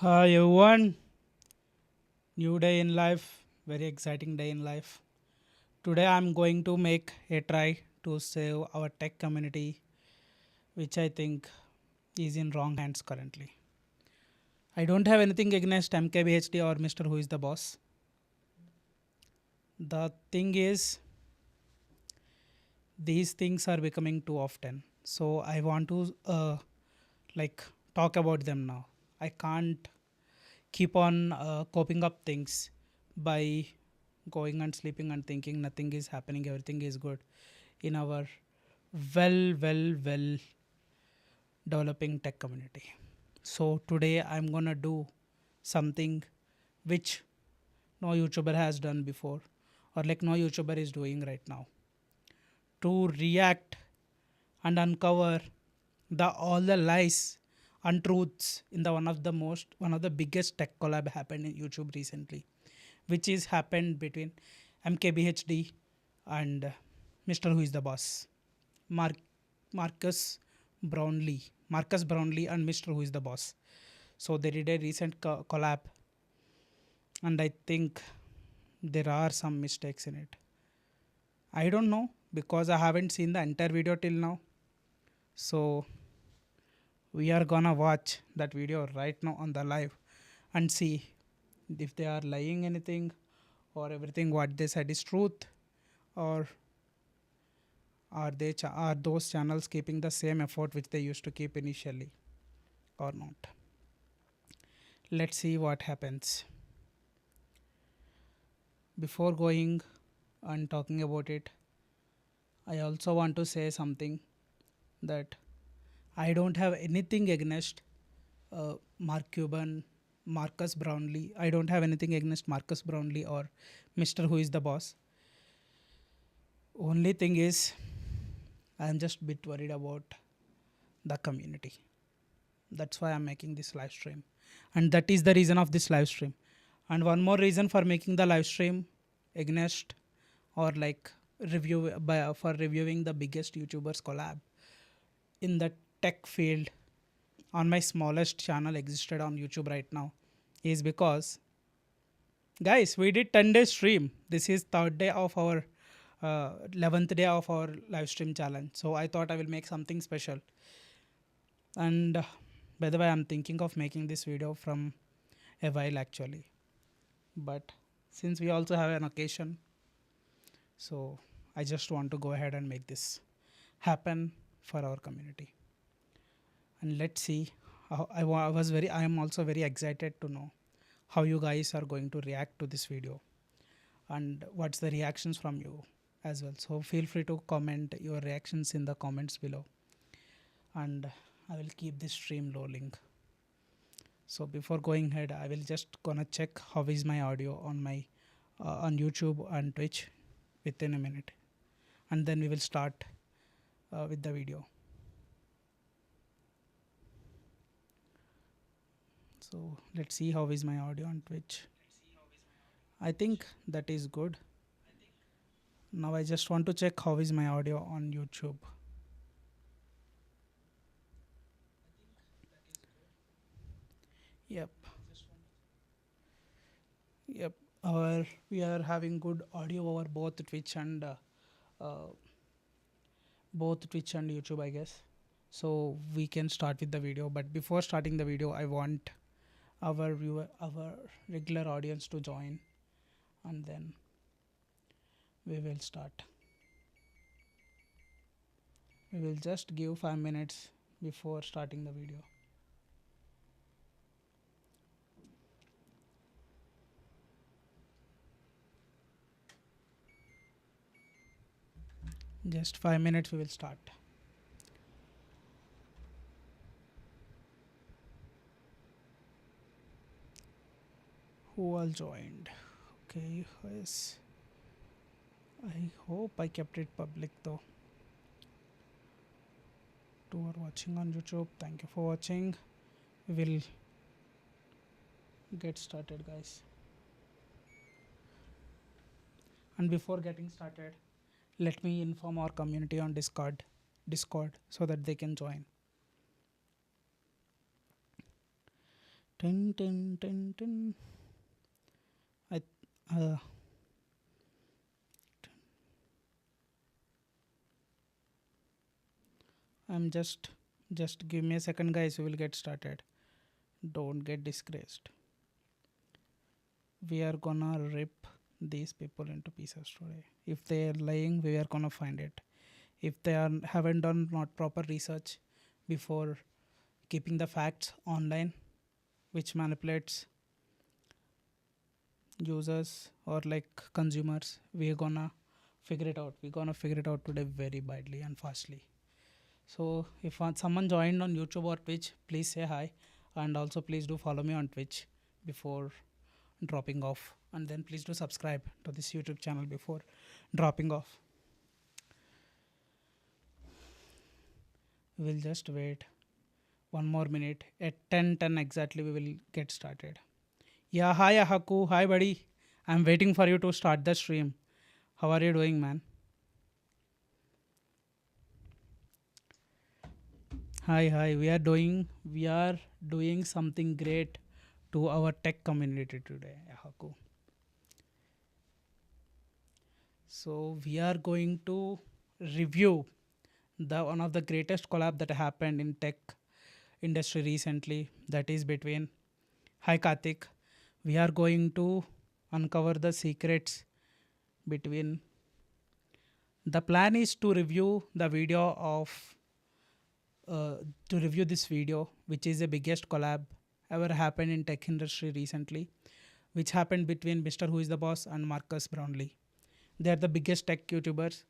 Hi everyone, new day in life, very exciting day in life. Today I'm going to make a try to save our tech community, which I think is in wrong hands currently. I don't have anything against MKBHD or Mr. Who is the Boss. The thing is, these things are becoming too often. So I want to like talk about them now. I can't keep on coping up things by going and sleeping and thinking nothing is happening, everything is good in our well developing tech community. So today I'm gonna do something which no YouTuber has done before, or like no YouTuber is doing right now, to react and uncover the all the lies, untruths in the one of the biggest tech collab happened in YouTube recently, which is happened between MKBHD and Mr. Who is the Boss, Mark Marcus Marcus Brownlee and Mr. Who is the Boss. So they did a recent collab, and I think there are some mistakes in it. I don't know because I haven't seen the entire video till now. So we are gonna watch that video right now on the live and see if they are lying anything or everything what they said is truth, or are those channels keeping the same effort which they used to keep initially or not. Let's see what happens. Before going and talking about it, I also want to say something that I don't have anything against Mark Cuban, Marcus Brownlee. I don't have anything against Marcus Brownlee or Mr. Who is the Boss. Only thing is, I am just a bit worried about the community. That's why I'm making this live stream. And that is the reason of this live stream. And one more reason for making the live stream against or like for reviewing the biggest YouTubers collab in the tech field on my smallest channel existed on YouTube right now is because guys, we did 10 day stream. This is third day of our 11th day of our live stream challenge. So I thought I will make something special. And by the way, I'm thinking of making this video from a while actually. But since we also have an occasion, so I just want to go ahead and make this happen for our community. And let's see. I am also very excited to know how you guys are going to react to this video and what's the reactions from you as well. So feel free to comment your reactions in the comments below, and I will keep this stream rolling. So before going ahead, I will just gonna check how is my audio on my on YouTube and Twitch within a minute, and then we will start with the video. So let's see how is my audio on Twitch. I think that is good. Now I just want to check how is my audio on YouTube. Yep, yep. We are having good audio over uh, both Twitch and YouTube, I guess. So we can start with the video. But before starting the video, I want our regular audience to join, and then we will start. We will just give 5 minutes before starting the video. Just 5 minutes, we will start. Who all joined? Okay, yes. I hope I kept it public though. To are watching on YouTube, thank you for watching. We will get started, guys. And before getting started, let me inform our community on Discord so that they can join. Ten, ten, ten, ten. I, uh, I'm just give me a second, guys. We will get started. Don't get disgraced. We are gonna rip these people into pieces today. If they are lying, we are gonna find it. If they are haven't done not proper research before keeping the facts online, which manipulates users or like consumers, we're gonna figure it out. We're gonna figure it out today very badly and fastly. So if someone joined on YouTube or Twitch, please say hi, and also please do follow me on Twitch before dropping off, and then please do subscribe to this YouTube channel before dropping off. We'll just wait one more minute. At 10:10 exactly we will get started. Yeah, hi Ahaku, hi buddy. I'm waiting for you to start the stream. How are you doing, man? Hi. We are doing something great to our tech community today, Ahaku. So we are going to review the one of the greatest collab that happened in tech industry recently, that is between Hi Karthik. We are going to uncover the secrets between. The plan is to review the video of to review this video, which is the biggest collab ever happened in tech industry recently, which happened between Mr. Who is the Boss and Marcus Brownlee. They are the biggest tech YouTubers.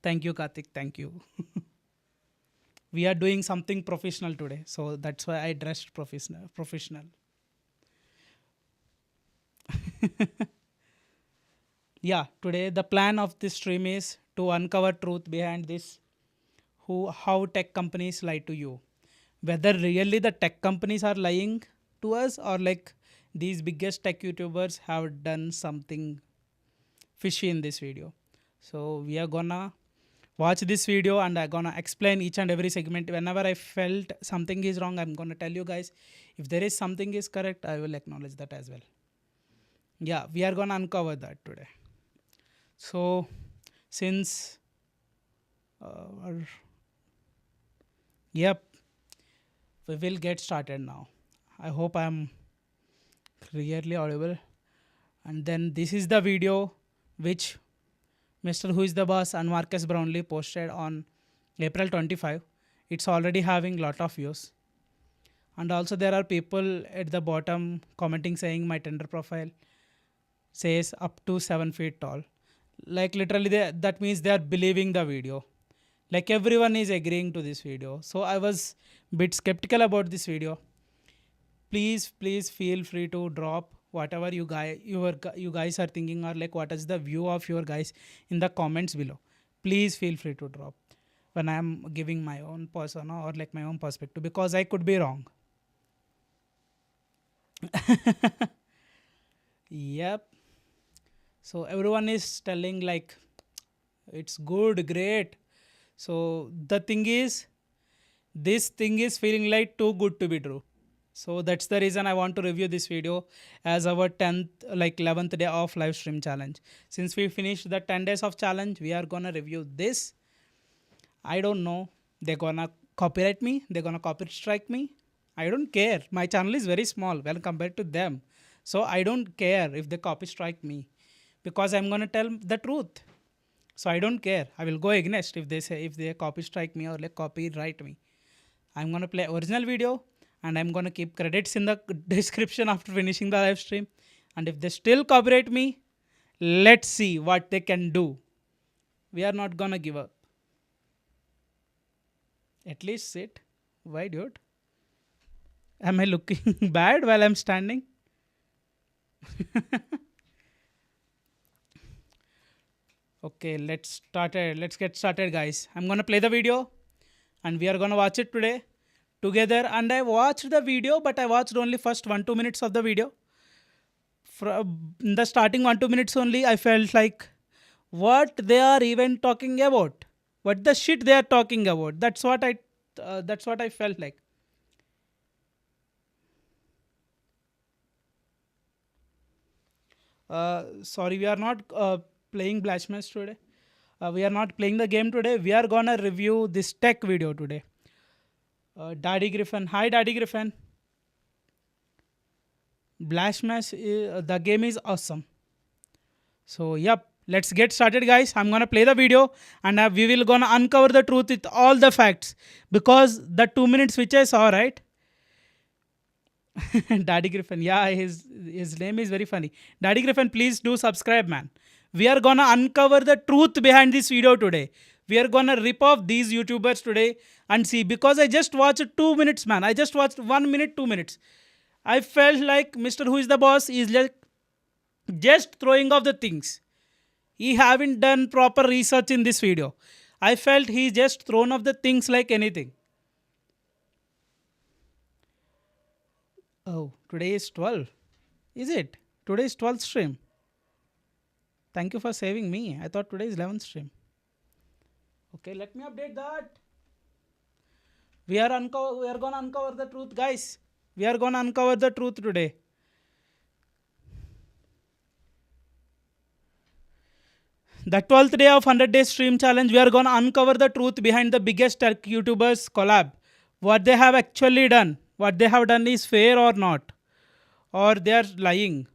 Thank you, Karthik. Thank you. We are doing something professional today, so that's why I dressed professional. Yeah, today the plan of this stream is to uncover truth behind this, how tech companies lie to you, whether really the tech companies are lying to us, or like these biggest tech YouTubers have done something fishy in this video. So we are gonna watch this video and I'm gonna explain each and every segment. Whenever I felt something is wrong, I'm gonna tell you guys. If there is something is correct, I will acknowledge that as well. Yeah, we are gonna uncover that today. So since yep, we will get started now. I hope I'm clearly audible. And then this is the video which Mr. Who is the Boss and Marcus Brownlee posted on April 25. It's already having lot of views. And also there are people at the bottom commenting saying my Tinder profile says up to 7 feet tall. Like literally that means they are believing the video. Like everyone is agreeing to this video. So I was a bit skeptical about this video. Please feel free to drop whatever you guys are thinking, or like what is the view of your guys in the comments below. Please feel free to drop when I am giving my own persona or like my own perspective, because I could be wrong. Yep. So everyone is telling like it's good, great. So the thing is, this thing is feeling like too good to be true. So that's the reason I want to review this video as our 10th, like 11th day of live stream challenge. Since we finished the 10 days of challenge, we are gonna review this. I don't know. They're gonna copyright me. They're gonna copyright strike me. I don't care. My channel is very small when compared to them. So I don't care if they copy strike me, because I'm gonna tell the truth. So I don't care. I will go against if they copy strike me or like copyright me. I'm gonna play original video and I'm gonna keep credits in the description after finishing the live stream. And if they still copyright me, let's see what they can do. We are not gonna give up. At least sit. Why, dude? Am I looking bad while I'm standing? Okay, let's get started, guys. I'm gonna play the video and we are gonna watch it today together. And I watched the video, but I watched only first 1-2 minutes of the video. From the starting 1-2 minutes only, I felt like what they are even talking about, what the shit they are talking about. That's what I That's what I felt like. Sorry, we are not playing Blasphemous today. We are not playing the game today. We are gonna review this tech video today. Daddy Griffin. Hi, Daddy Griffin. Blasphemous, the game is awesome. So, yep, let's get started, guys. I'm gonna play the video and we will gonna uncover the truth with all the facts because the 2 minute switch I saw, right? Daddy Griffin, yeah, his name is very funny. Daddy Griffin, please do subscribe, man. We are gonna uncover the truth behind this video today. We are gonna rip off these YouTubers today and see because I just watched 2 minutes, man. I just watched 1 minute, 2 minutes. I felt like Mr. Who is the Boss is just throwing off the things. He haven't done proper research in this video. I felt he just thrown off the things like anything. Oh, today is 12. Is it? Today is 12th stream. Thank you for saving me. I thought today is 11th stream. Okay, let me update that. We are gonna uncover the truth, guys. We are gonna uncover the truth today. The 12th day of 100 days stream challenge, we are gonna uncover the truth behind the biggest tech YouTubers collab. What they have actually done. What they have done is fair or not. Or they are lying.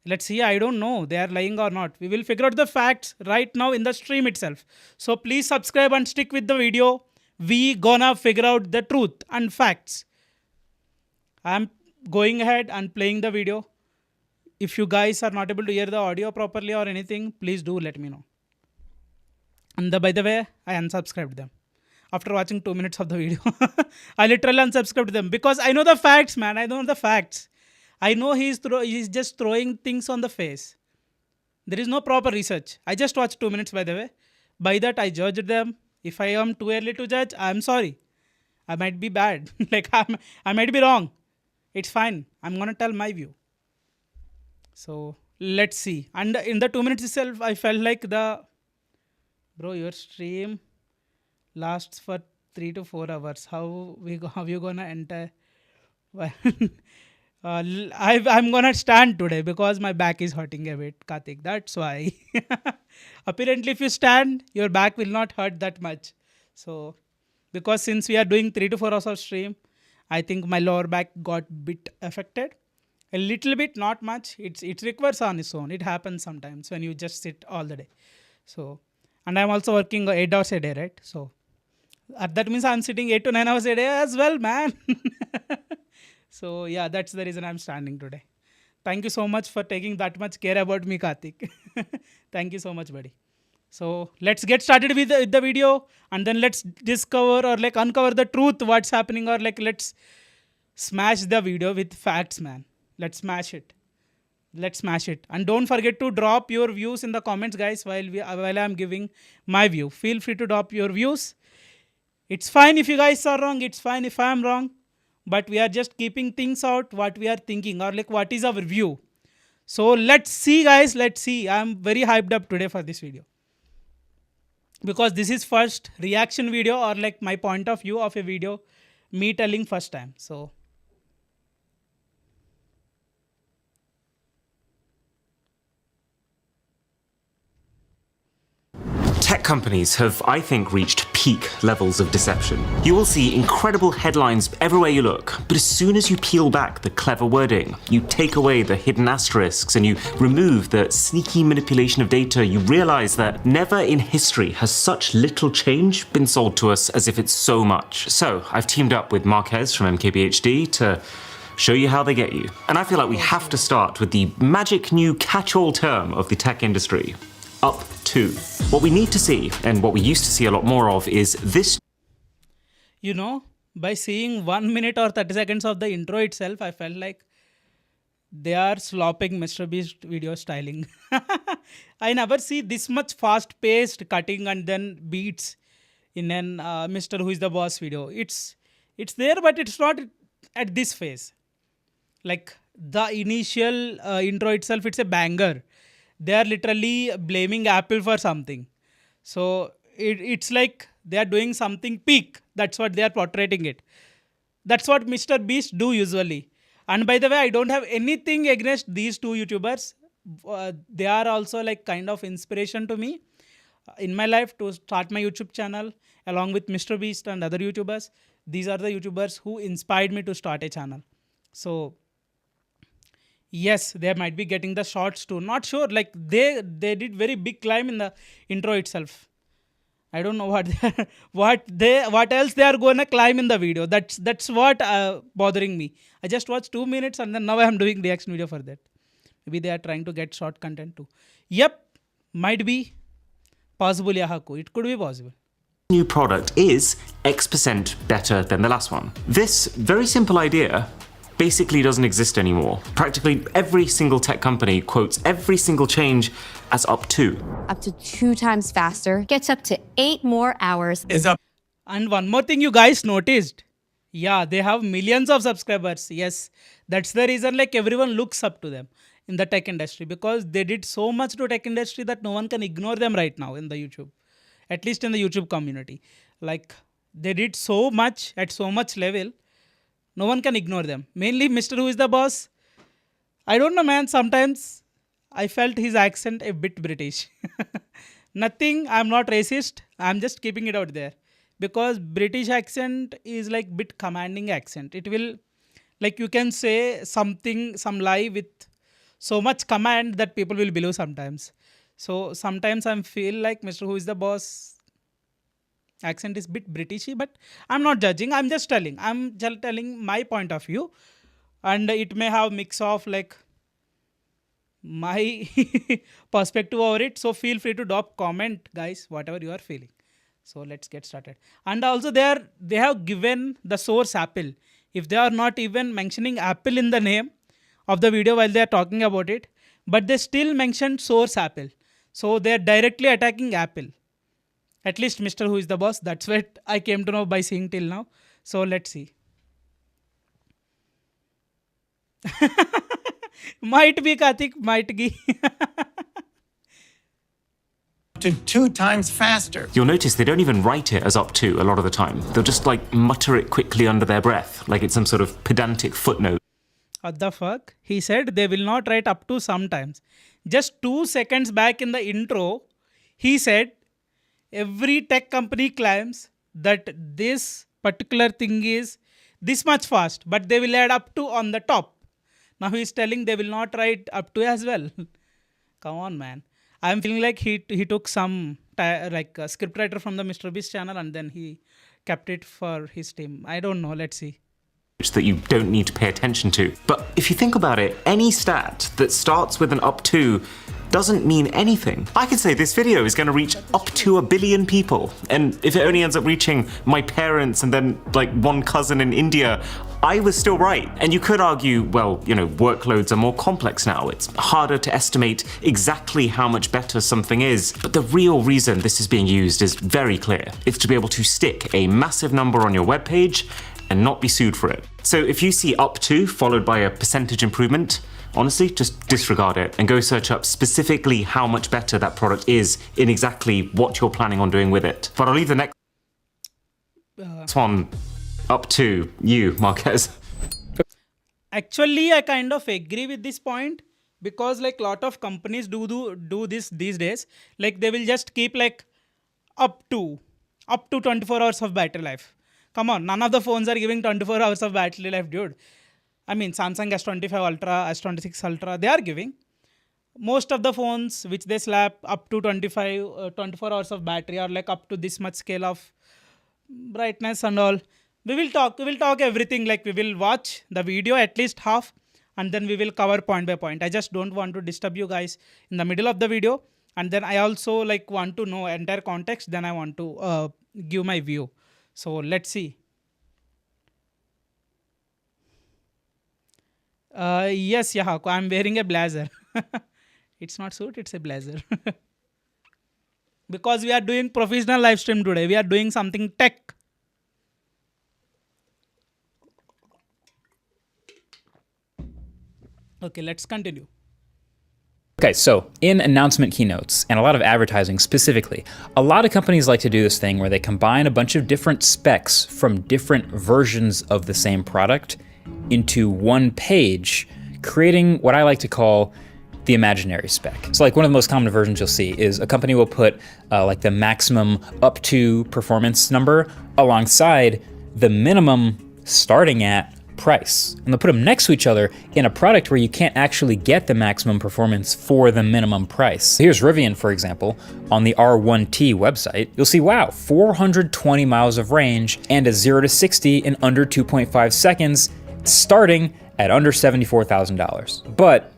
Let's see, I don't know they are lying or not. We will figure out the facts right now in the stream itself. So please subscribe and stick with the video. We gonna figure out the truth and facts. I'm going ahead and playing the video. If you guys are not able to hear the audio properly or anything, please do let me know. And by the way, I unsubscribed them after watching 2 minutes of the video. I literally unsubscribed them because I know the facts, man. I know the facts. I know he's just throwing things on the face. There is no proper research. I just watched 2 minutes, by the way. By that, I judged them. If I am too early to judge, I'm sorry. I might be bad. I might be wrong. It's fine. I'm gonna tell my view. So let's see. And in the 2 minutes itself, I felt like bro, your stream lasts for 3 to 4 hours. How you gonna enter? Well, I'm gonna stand today because my back is hurting a bit, Karthik. That's why. Apparently, if you stand, your back will not hurt that much. So, because since we are doing 3 to 4 hours of stream, I think my lower back got bit affected. A little bit, not much. It recovers on its own. It happens sometimes when you just sit all the day. So, and I'm also working 8 hours a day, right? So, that means I'm sitting 8 to 9 hours a day as well, man. So yeah, that's the reason I'm standing today. Thank you so much for taking that much care about me, Karthik. Thank you so much, buddy. So let's get started with the video and then let's discover or uncover the truth, what's happening, or let's smash the video with facts, man. Let's smash it. Let's smash it. And don't forget to drop your views in the comments, guys, while I'm giving my view. Feel free to drop your views. It's fine if you guys are wrong. It's fine if I'm wrong. But we are just keeping things out, what we are thinking or what is our view. So let's see, guys. Let's see. I'm very hyped up today for this video. Because this is first reaction video or my point of view of a video. Me telling first time. So tech companies have, I think, reached peak levels of deception. You will see incredible headlines everywhere you look, but as soon as you peel back the clever wording, you take away the hidden asterisks, and you remove the sneaky manipulation of data, you realize that never in history has such little change been sold to us as if it's so much. So I've teamed up with Marquez from MKBHD to show you how they get you. And I feel like we have to start with the magic new catch-all term of the tech industry: up to. What we need to see, and what we used to see a lot more of, is this. You know, by seeing 1 minute or 30 seconds of the intro itself, I felt like they are slopping Mr. Beast video styling. I never see this much fast-paced cutting and then beats in an Mr. Who is the Boss video. It's there, but it's not at this phase. Like the initial intro itself, it's a banger. They are literally blaming Apple for something. So it's like they are doing something peak. That's what they are portraying it. That's what Mr. Beast do usually. And by the way, I don't have anything against these two YouTubers. They are also like kind of inspiration to me in my life to start my YouTube channel along with Mr. Beast and other YouTubers. These are the YouTubers who inspired me to start a channel. So yes, they might be getting the shorts too. Not sure. Like they did very big climb in the intro itself. I don't know what else they are gonna climb in the video. That's what bothering me. I just watched 2 minutes and then now I am doing reaction video for that. Maybe they are trying to get short content too. Yep, might be possible. Yahaku. It could be possible. New product is X% better than the last one. This very simple idea basically doesn't exist anymore. Practically every single tech company quotes every single change as up to. Up to 2 times faster. Gets up to 8 more hours. And one more thing you guys noticed. Yeah, they have millions of subscribers. Yes, that's the reason like everyone looks up to them in the tech industry because they did so much to tech industry that no one can ignore them right now in the YouTube. At least in the YouTube community. Like they did so much at so much level. No one can ignore them. Mainly Mr. Who is the Boss. I don't know, man. Sometimes I felt his accent a bit British. Nothing. I'm not racist. I'm just keeping it out there. Because British accent is like bit commanding accent. It will, like you can say something, some lie with so much command that people will believe sometimes. So sometimes I feel like Mr. Who is the Boss accent is bit Britishy, but I'm not judging. I'm just telling. I'm just telling my point of view, and it may have mix of like my perspective over it. So feel free to drop comment, guys, whatever you are feeling. So let's get started. And also they have given the source Apple. If they are not even mentioning Apple in the name of the video while they are talking about it, but they still mentioned source Apple. So they are directly attacking Apple. At least Mr. Who is the Boss. That's what I came to know by seeing till now. So let's see. Might be Karthik, might be. To 2 times faster. You'll notice they don't even write it as up to a lot of the time. They'll just like mutter it quickly under their breath, like it's some sort of pedantic footnote. What the fuck? He said they will not write up to sometimes. Just 2 seconds back in the intro, he said every tech company claims that this particular thing is this much fast, but they will add up to on the top. Now he is telling they will not write up to as well. Come on, man. I'm feeling like he took some scriptwriter from the Mr. Beast channel and then he kept it for his team. I don't know. Let's see. That you don't need to pay attention to. But if you think about it, any stat that starts with an up to doesn't mean anything. I could say this video is going to reach up to 1 billion people. And if it only ends up reaching my parents and then like one cousin in India, I was still right. And you could argue, well, you know, workloads are more complex now. It's harder to estimate exactly how much better something is. But the real reason this is being used is very clear. It's to be able to stick a massive number on your webpage and not be sued for it. So if you see up to followed by a percentage improvement, honestly, just disregard it and go search up specifically how much better that product is in exactly what you're planning on doing with it. But I'll leave the next one up to you, Marquez. Actually, I kind of agree with this point because like lot of companies do this these days. Like they will just keep like up to 24 hours of battery life. Come on, none of the phones are giving 24 hours of battery life, dude. I mean, Samsung S25 Ultra, S26 Ultra, they are giving. Most of the phones which they slap up to 24 hours of battery or like up to this much scale of brightness and all. We will talk everything, like we will watch the video at least half and then we will cover point by point. I just don't want to disturb you guys in the middle of the video. And then I also like want to know entire context. Then I want to give my view. So let's see. Yes, Yahaku, I'm wearing a blazer. It's not suit, it's a blazer. Because we are doing professional live stream today. We are doing something tech. Okay, let's continue. Okay, so in announcement keynotes and a lot of advertising specifically, a lot of companies like to do this thing where they combine a bunch of different specs from different versions of the same product into one page, creating what I like to call the imaginary spec. So like one of the most common versions you'll see is a company will put like the maximum up to performance number alongside the minimum starting at price. And they'll put them next to each other in a product where you can't actually get the maximum performance for the minimum price. Here's Rivian, for example, on the R1T website. You'll see, wow, 420 miles of range and a 0 to 60 in under 2.5 seconds, starting at under $74,000. But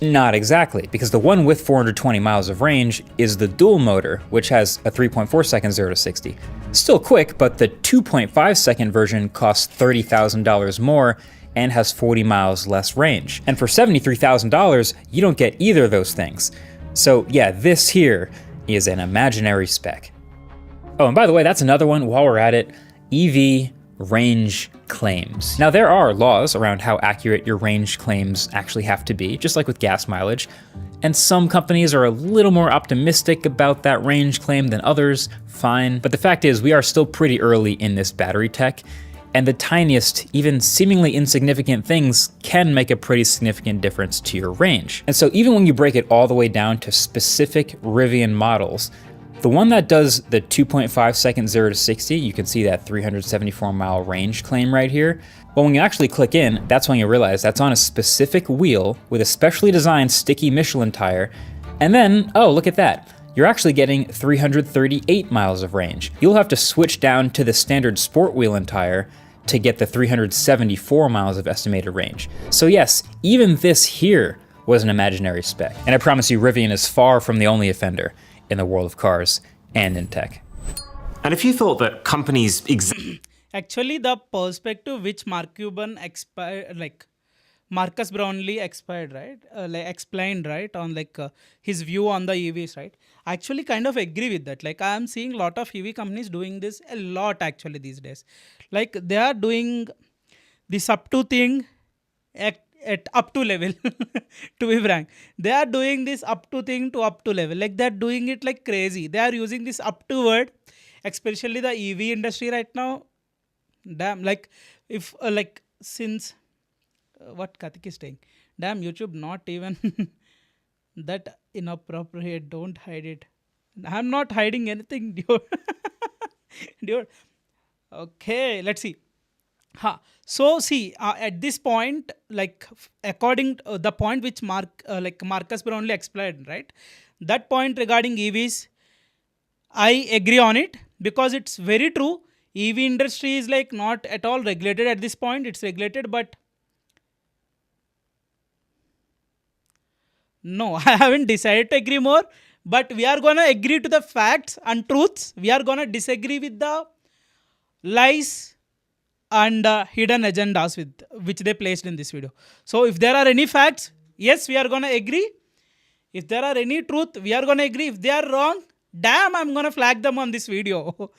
not exactly, because the one with 420 miles of range is the dual motor, which has a 3.4 second 0 to 60. Still quick, but the 2.5 second version costs $30,000 more and has 40 miles less range. And for $73,000, you don't get either of those things. So yeah, this here is an imaginary spec. Oh, and by the way, that's another one while we're at it, EV range claims. Now there are laws around how accurate your range claims actually have to be, just like with gas mileage. And some companies are a little more optimistic about that range claim than others, fine. But the fact is, we are still pretty early in this battery tech, and the tiniest, even seemingly insignificant things can make a pretty significant difference to your range. And so even when you break it all the way down to specific Rivian models, the one that does the 2.5 second 0 to 60, you can see that 374 mile range claim right here. Well, when you actually click in, that's when you realize that's on a specific wheel with a specially designed sticky Michelin tire. And then, oh, look at that. You're actually getting 338 miles of range. You'll have to switch down to the standard sport wheel and tire to get the 374 miles of estimated range. So yes, even this here was an imaginary spec. And I promise you, Rivian is far from the only offender in the world of cars and in tech. And if you thought that companies Actually, the perspective which Marcus Brownlee expired, right? Explained, right, on his view on the EVs, right? I actually kind of agree with that. Like I am seeing a lot of EV companies doing this a lot actually these days. Like they are doing this up to thing at up to level. To be frank, they are doing this up to thing to up to level. Like they're doing it like crazy. They are using this up to word, especially the EV industry right now. Damn, like if since what Karthik is saying, damn, YouTube not even that inappropriate. Don't hide it. I'm not hiding anything, dude. Dude. Okay, let's see. So see, at this point, according to the point which Marcus Brownlee explained, right? That point regarding EVs, I agree on it because it's very true. EV industry is not at all regulated at this point. It's regulated, but no, I haven't decided to agree more. But we are gonna agree to the facts and truths. We are gonna disagree with the lies and hidden agendas with which they placed in this video. So if there are any facts, yes, we are gonna agree. If there are any truth, we are gonna agree. If they are wrong, damn, I'm gonna flag them on this video.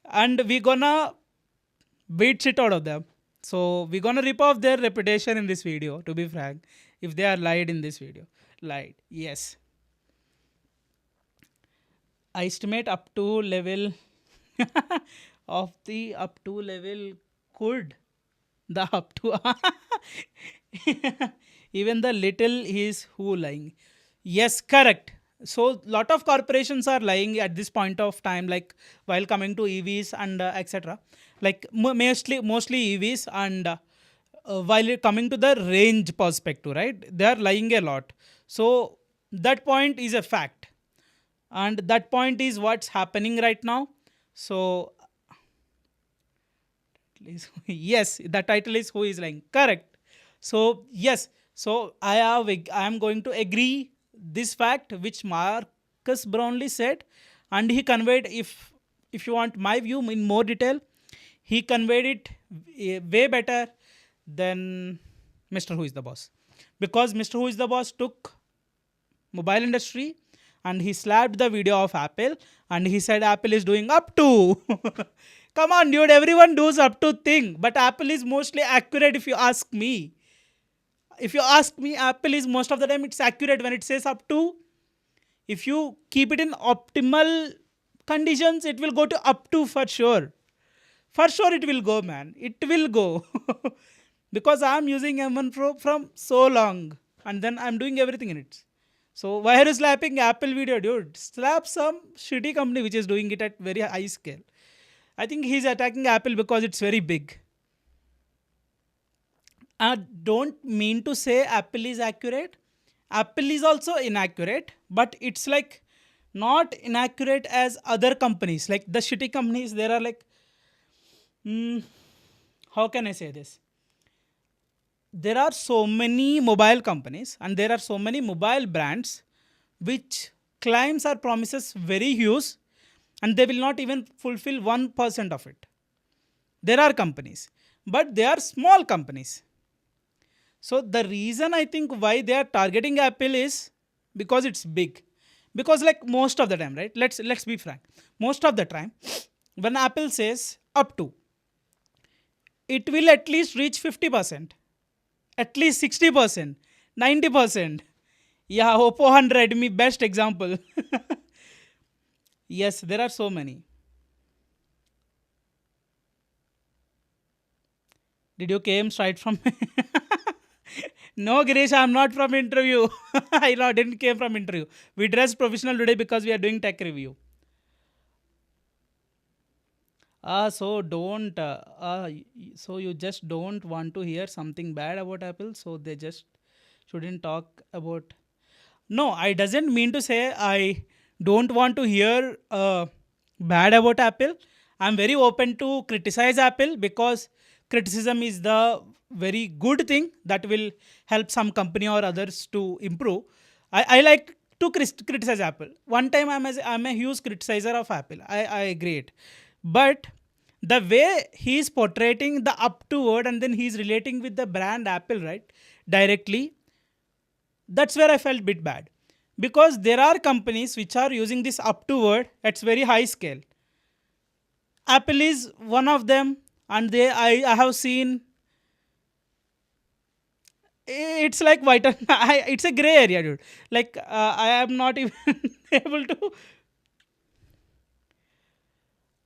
And we're gonna beat shit out of them. So we're gonna rip off their reputation in this video, to be frank. If they are lied in this video. Lied, yes. I estimate up to level of the up to level could. The up to even the little is who lying. Yes, correct. So lot of corporations are lying at this point of time, like while coming to EVs and etc. Like mostly EVs and while coming to the range perspective, right? They are lying a lot. So that point is a fact. And that point is what's happening right now. So yes, the title is who is lying. Correct. So yes. So I am going to agree this fact which Marcus Brownlee said, and he conveyed, if you want my view in more detail, he conveyed it way better than Mr. Who is the Boss. Because Mr. Who is the Boss took mobile industry and he slapped the video of Apple and he said Apple is doing up to. Come on, dude, everyone does up to thing. But Apple is mostly accurate if you ask me. If you ask me, Apple is most of the time it's accurate when it says up to. If you keep it in optimal conditions, it will go to up to for sure. For sure it will go, man. It will go. Because I'm using M1 Pro from so long. And then I'm doing everything in it. So why are you slapping Apple video, dude? Slap some shitty company which is doing it at very high scale. I think he's attacking Apple because it's very big. I don't mean to say Apple is accurate. Apple is also inaccurate, but it's like not inaccurate as other companies. Like the shitty companies, there are like, how can I say this? There are so many mobile companies and there are so many mobile brands which claims or promises very huge and they will not even fulfill 1% of it. There are companies, but they are small companies. So the reason I think why they are targeting Apple is because it's big. Because like most of the time, right? Let's be frank. Most of the time, when Apple says up to, it will at least reach 50%, at least 60%, 90%. Yeah, Oppo and Redmi, best example. Yes, there are so many. Did you came straight from... No, Girish, I'm not from interview. I didn't came from interview. We dressed professional today because we are doing tech review. So you just don't want to hear something bad about Apple, so they just shouldn't talk about. No, I doesn't mean to say I don't want to hear bad about Apple. I'm very open to criticize Apple because criticism is the very good thing that will help some company or others to improve. I like to criticize Apple. One time I'm a huge criticizer of Apple. I agree it. But the way he's portraying the up to word and then he's relating with the brand Apple, right, directly, that's where I felt a bit bad. Because there are companies which are using this up to word at very high scale. Apple is one of them, and I have seen it's like white. It's a gray area, dude. Like I am not even able to.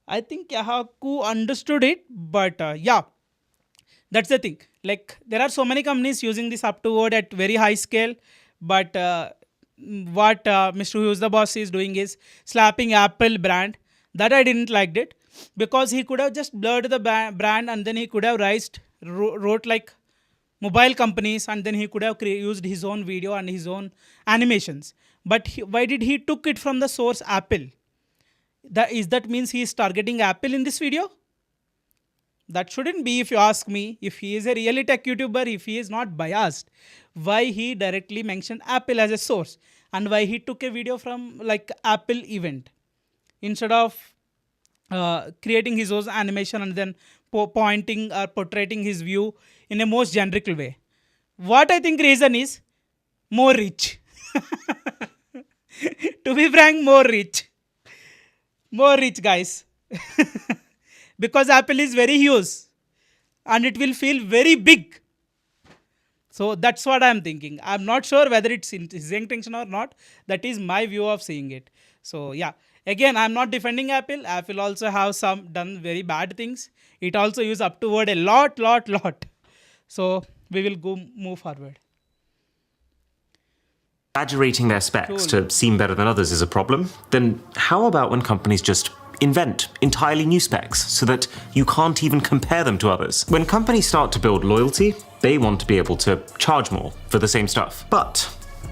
I think Yahaku understood it, but yeah, that's the thing. Like there are so many companies using this up to word at very high scale, but what Mr. Hughes the boss is doing is slapping Apple brand. That I didn't like it because he could have just blurred the brand and then he could have wrote like mobile companies and then he could have used his own video and his own animations. But why did he took it from the source Apple? That means he is targeting Apple in this video? That shouldn't be, if you ask me. If he is a really tech YouTuber, if he is not biased, why he directly mentioned Apple as a source and why he took a video from like Apple event instead of creating his own animation and then pointing or portraying his view in a most generic way. What I think reason is more rich. To be frank, more rich. More rich, guys. Because Apple is very huge and it will feel very big. So that's what I'm thinking. I'm not sure whether it's his intention or not. That is my view of seeing it. So yeah, again, I'm not defending Apple. Apple also have done very bad things. It also use up to word a lot. So we will move forward. Exaggerating their specs to seem better than others is a problem. Then how about when companies just invent entirely new specs so that you can't even compare them to others? When companies start to build loyalty, they want to be able to charge more for the same stuff. But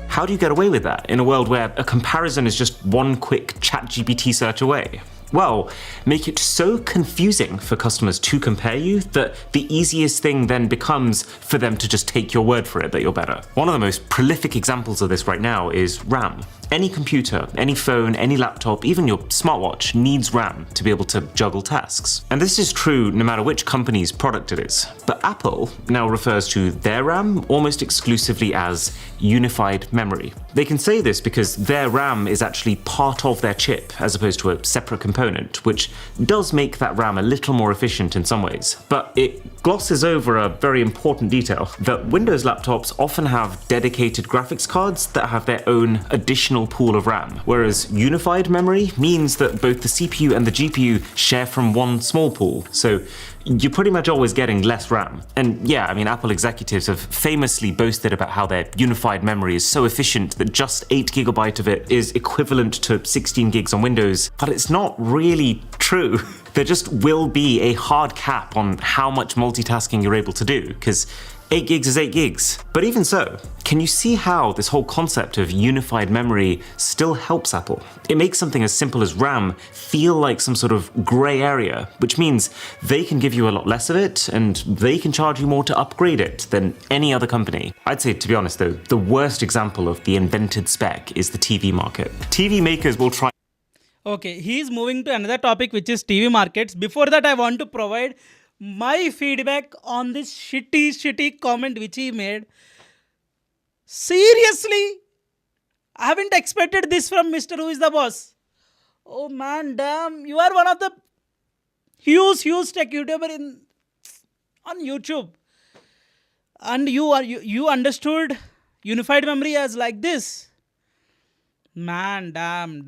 how do you get away with that in a world where a comparison is just one quick ChatGPT search away? Well, make it so confusing for customers to compare you that the easiest thing then becomes for them to just take your word for it that you're better. One of the most prolific examples of this right now is RAM. Any computer, any phone, any laptop, even your smartwatch needs RAM to be able to juggle tasks. And this is true no matter which company's product it is. But Apple now refers to their RAM almost exclusively as unified memory. They can say this because their RAM is actually part of their chip as opposed to a separate component, which does make that RAM a little more efficient in some ways. But it glosses over a very important detail that Windows laptops often have dedicated graphics cards that have their own additional pool of RAM, whereas unified memory means that both the CPU and the GPU share from one small pool. So you're pretty much always getting less RAM. And yeah, I mean, Apple executives have famously boasted about how their unified memory is so efficient that just 8 GB of it is equivalent to 16 gigs on Windows, but it's not really true. There just will be a hard cap on how much multitasking you're able to do, because 8 gigs is 8 gigs. But even so, can you see how this whole concept of unified memory still helps Apple? It makes something as simple as RAM feel like some sort of grey area, which means they can give you a lot less of it and they can charge you more to upgrade it than any other company. I'd say, to be honest though, the worst example of the invented spec is the TV market. TV makers will try. Okay, he is moving to another topic, which is TV markets. Before that, I want to provide my feedback on this shitty comment which he made. Seriously, I haven't expected this from Mr. Who is the Boss. Oh man, damn, you are one of the huge tech YouTuber on YouTube, and you understood unified memory as like this. Man, damn.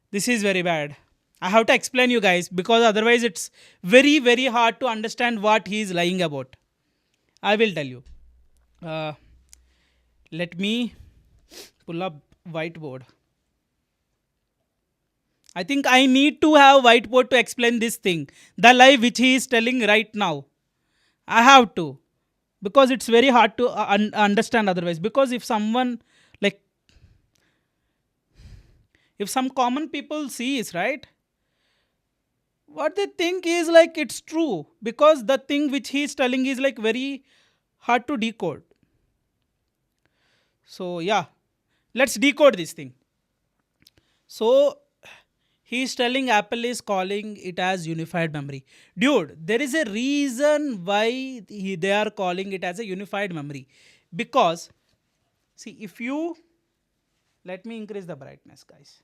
This is very bad. I have to explain you guys because otherwise it's very hard to understand what he is lying about. I will tell you. Let me pull up whiteboard. I think I need to have whiteboard to explain this thing. The lie which he is telling right now. I have to. Because it's very hard to understand otherwise. Because if someone if some common people sees, right, what they think is like it's true, because the thing which he is telling is like very hard to decode. So yeah, let's decode this thing. So he is telling Apple is calling it as unified memory. Dude, there is a reason why they are calling it as a unified memory. Because see, if you let me increase the brightness, guys.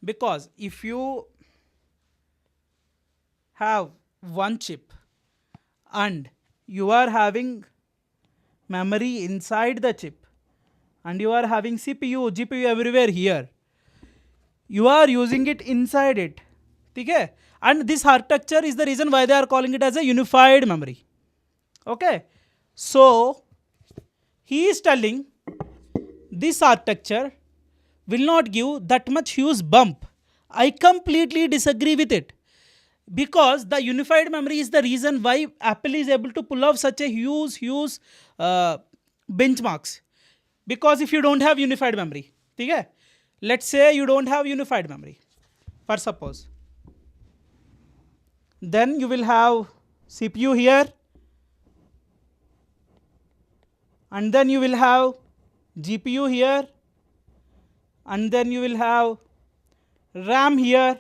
Because if you have one chip and you are having memory inside the chip and you are having CPU, GPU everywhere here, you are using it inside it. Okay? And this architecture is the reason why they are calling it as a unified memory. Okay? So, he is telling this architecture will not give that much huge bump. I completely disagree with it. Because the unified memory is the reason why Apple is able to pull off such a huge benchmarks. Because if you don't have unified memory, okay? Let's say you don't have unified memory, for suppose. Then you will have CPU here. And then you will have GPU here. And then you will have RAM here.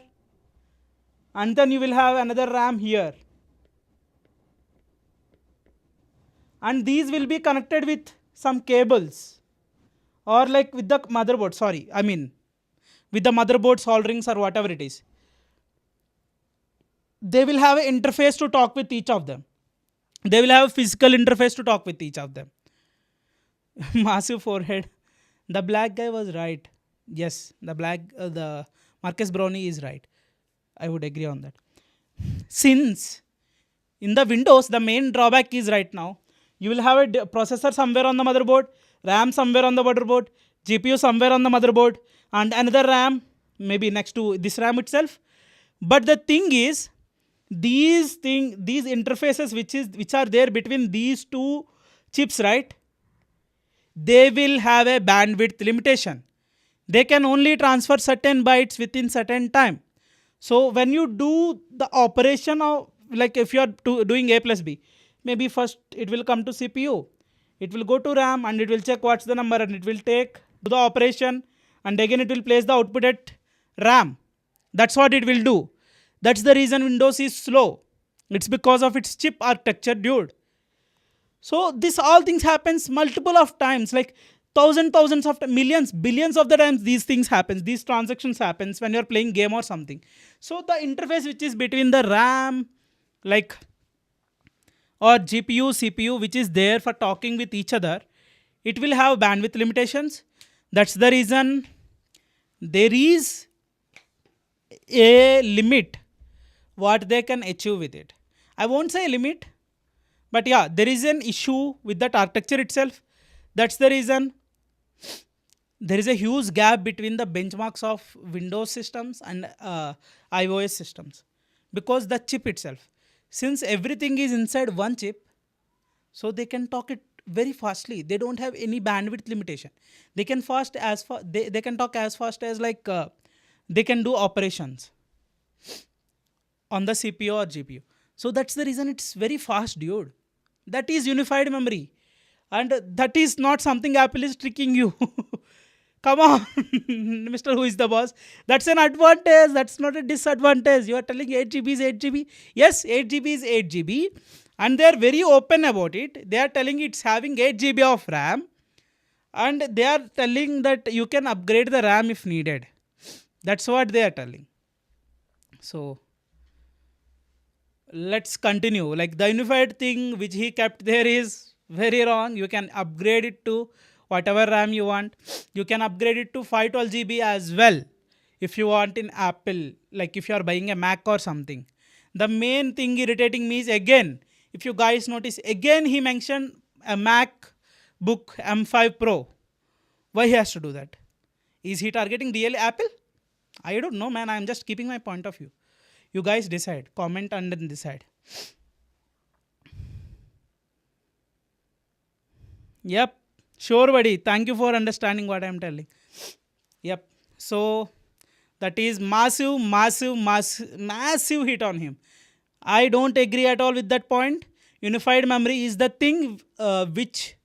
And then you will have another RAM here. And these will be connected with some cables. Or like with the motherboard, with the motherboard solderings or whatever it is. They will have an interface to talk with each of them. They will have a physical interface to talk with each of them. Massive forehead. The black guy was right. Yes, the Marcus Brownie is right. I would agree on that. Since in the Windows, the main drawback is right now, you will have a processor somewhere on the motherboard, RAM somewhere on the motherboard, GPU somewhere on the motherboard, and another RAM maybe next to this RAM itself. But the thing is, these interfaces which are there between these two chips, right? They will have a bandwidth limitation. They can only transfer certain bytes within certain time. So when you do the operation of, like if you are doing A plus B, maybe first it will come to CPU. It will go to RAM and it will check what's the number and it will take do the operation, and again it will place the output at RAM. That's what it will do. That's the reason Windows is slow. It's because of its chip architecture, dude. So this all things happens multiple of times, like thousands of millions, billions of the times these things happens, these transactions happens when you're playing game or something. So the interface which is between the RAM, like, or GPU, CPU, which is there for talking with each other, it will have bandwidth limitations. That's the reason there is a limit what they can achieve with it. I won't say limit, but yeah, there is an issue with that architecture itself. That's the reason there is a huge gap between the benchmarks of Windows systems and iOS systems, because the chip itself, since everything is inside one chip, so they can talk it very fastly. They don't have any bandwidth limitation. They can they can talk as fast as like they can do operations on the CPU or GPU. So that's the reason it's very fast, dude. That is unified memory, and that is not something Apple is tricking you. Come on, Mr. Who is the boss? That's an advantage. That's not a disadvantage. You are telling 8 GB is 8 GB. Yes, 8 GB is 8 GB. And they are very open about it. They are telling it's having 8 GB of RAM. And they are telling that you can upgrade the RAM if needed. That's what they are telling. So, let's continue. Like the unified thing which he kept there is very wrong. You can upgrade it to whatever RAM you want. You can upgrade it to 512 GB as well if you want in Apple, like if you are buying a Mac or something. The main thing irritating me is, again, if you guys notice, again he mentioned a MacBook M5 Pro. Why he has to do that? Is he targeting really Apple? I don't know, man. I'm just keeping my point of view. You guys decide. Comment and then decide. Yep. Sure, buddy. Thank you for understanding what I'm telling. Yep. So, that is massive hit on him. I don't agree at all with that point. Unified memory is the thing which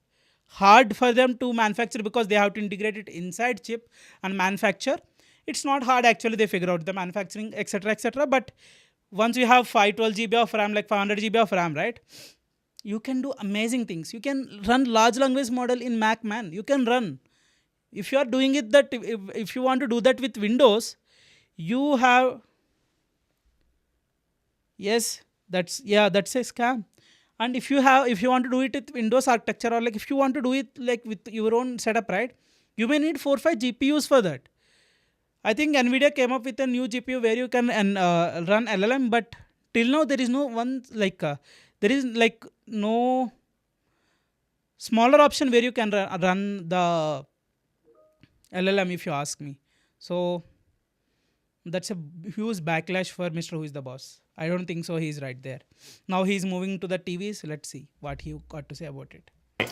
hard for them to manufacture, because they have to integrate it inside chip and manufacture. It's not hard actually. They figure out the manufacturing, etc., etc. But once you have 512 GB of RAM, like 500 GB of RAM, right? You can do amazing things. You can run large language model in Mac, man. You can run. If you are doing it that, if you want to do that with Windows, you have, yes, that's a scam. And if you want to do it with Windows architecture, or like if you want to do it like with your own setup, right? You may need 4 or 5 GPUs for that. I think Nvidia came up with a new GPU where you can run LLM, but till now there is no one like there is like no smaller option where you can run the LLM, if you ask me. So that's a huge backlash for Mr. Who is the boss. I don't think so. He's right there. Now he's moving to the TVs. Let's see what he got to say about it.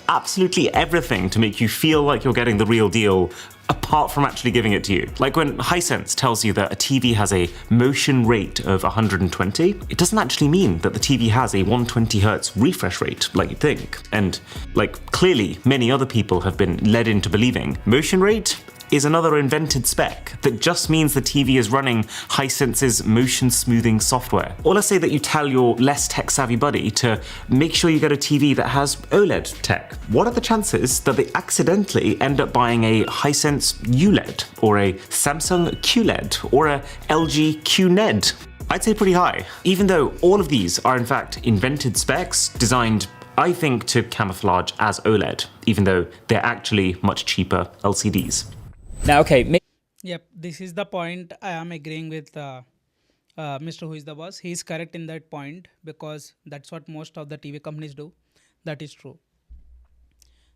Absolutely everything to make you feel like you're getting the real deal, apart from actually giving it to you. Like when Hisense tells you that a TV has a motion rate of 120, it doesn't actually mean that the TV has a 120 Hz refresh rate like you think. And like clearly many other people have been led into believing, motion rate is another invented spec that just means the TV is running Hisense's motion smoothing software. Or let's say that you tell your less tech-savvy buddy to make sure you get a TV that has OLED tech. What are the chances that they accidentally end up buying a Hisense ULED, or a Samsung QLED, or a LG QNED? I'd say pretty high, even though all of these are in fact invented specs designed, I think, to camouflage as OLED, even though they're actually much cheaper LCDs. Now, okay. Yep, this is the point I am agreeing with Mr. Who is the boss. He is correct in that point, because that's what most of the TV companies do. That is true.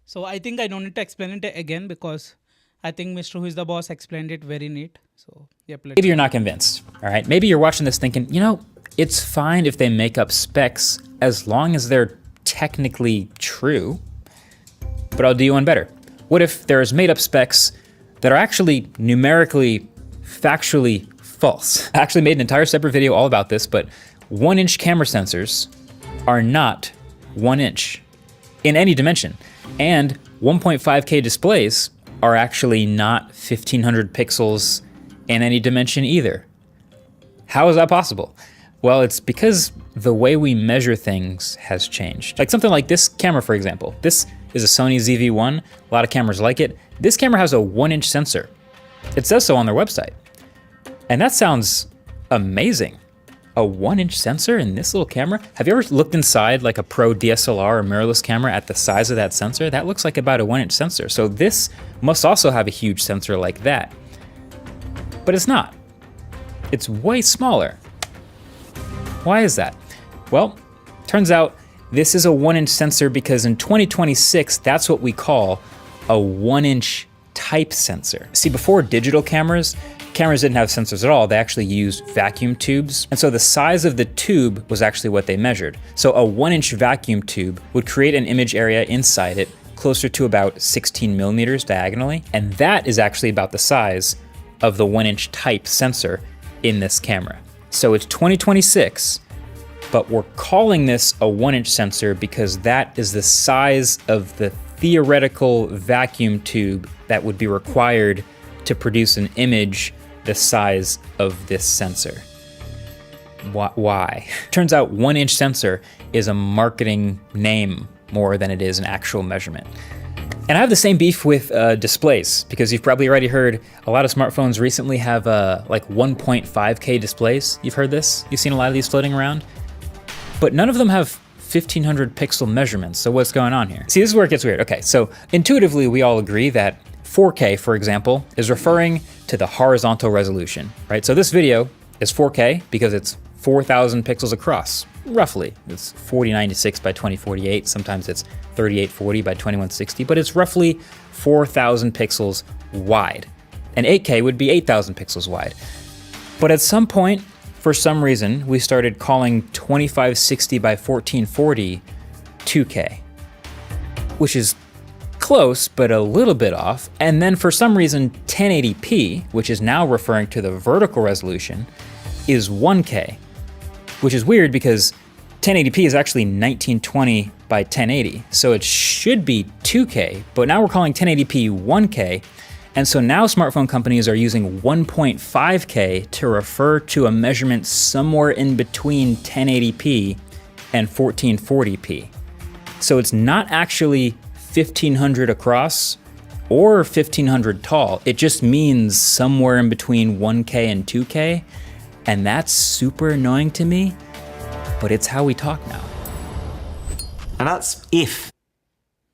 So I think I don't need to explain it again, because I think Mr. Who is the boss explained it very neat. So yep. Maybe you're not convinced. All right. Maybe you're watching this thinking, it's fine if they make up specs as long as they're technically true. But I'll do you one better. What if there's made up specs that are actually numerically, factually false? I actually made an entire separate video all about this, but 1-inch camera sensors are not 1 inch in any dimension. And 1.5K displays are actually not 1500 pixels in any dimension either. How is that possible? Well, it's because the way we measure things has changed. Like something like this camera, for example. This is a Sony ZV-1. A lot of cameras like it. This camera has a 1-inch sensor. It says so on their website. And that sounds amazing. A 1-inch sensor in this little camera? Have you ever looked inside like a pro DSLR or mirrorless camera at the size of that sensor? That looks like about a 1-inch sensor. So this must also have a huge sensor like that. But it's not. It's way smaller. Why is that? Well, turns out this is a 1-inch sensor because in 2026, that's what we call a 1-inch type sensor. See, before digital cameras didn't have sensors at all. They actually used vacuum tubes. And so the size of the tube was actually what they measured. So a 1-inch vacuum tube would create an image area inside it closer to about 16 millimeters diagonally. And that is actually about the size of the 1-inch type sensor in this camera. So it's 2026, but we're calling this a 1-inch sensor because that is the size of the theoretical vacuum tube that would be required to produce an image the size of this sensor. Why? Turns out 1-inch sensor is a marketing name more than it is an actual measurement. And I have the same beef with displays, because you've probably already heard a lot of smartphones recently have like 1.5K displays. You've heard this? You've seen a lot of these floating around? But none of them have 1500 pixel measurements. So what's going on here? See, this is where it gets weird. Okay, so intuitively we all agree that 4K, for example, is referring to the horizontal resolution, right? So this video is 4K because it's 4,000 pixels across, roughly. It's 4096 by 2048. Sometimes it's 3840 by 2160, but it's roughly 4,000 pixels wide. And 8K would be 8,000 pixels wide. But at some point, for some reason, we started calling 2560 by 1440 2K, which is close, but a little bit off. And then for some reason, 1080p, which is now referring to the vertical resolution, is 1K, which is weird because 1080p is actually 1920 by 1080. So it should be 2K, but now we're calling 1080p 1K. And so now smartphone companies are using 1.5K to refer to a measurement somewhere in between 1080p and 1440p. So it's not actually 1500 across or 1500 tall. It just means somewhere in between 1K and 2K. And that's super annoying to me, but it's how we talk now. And that's if.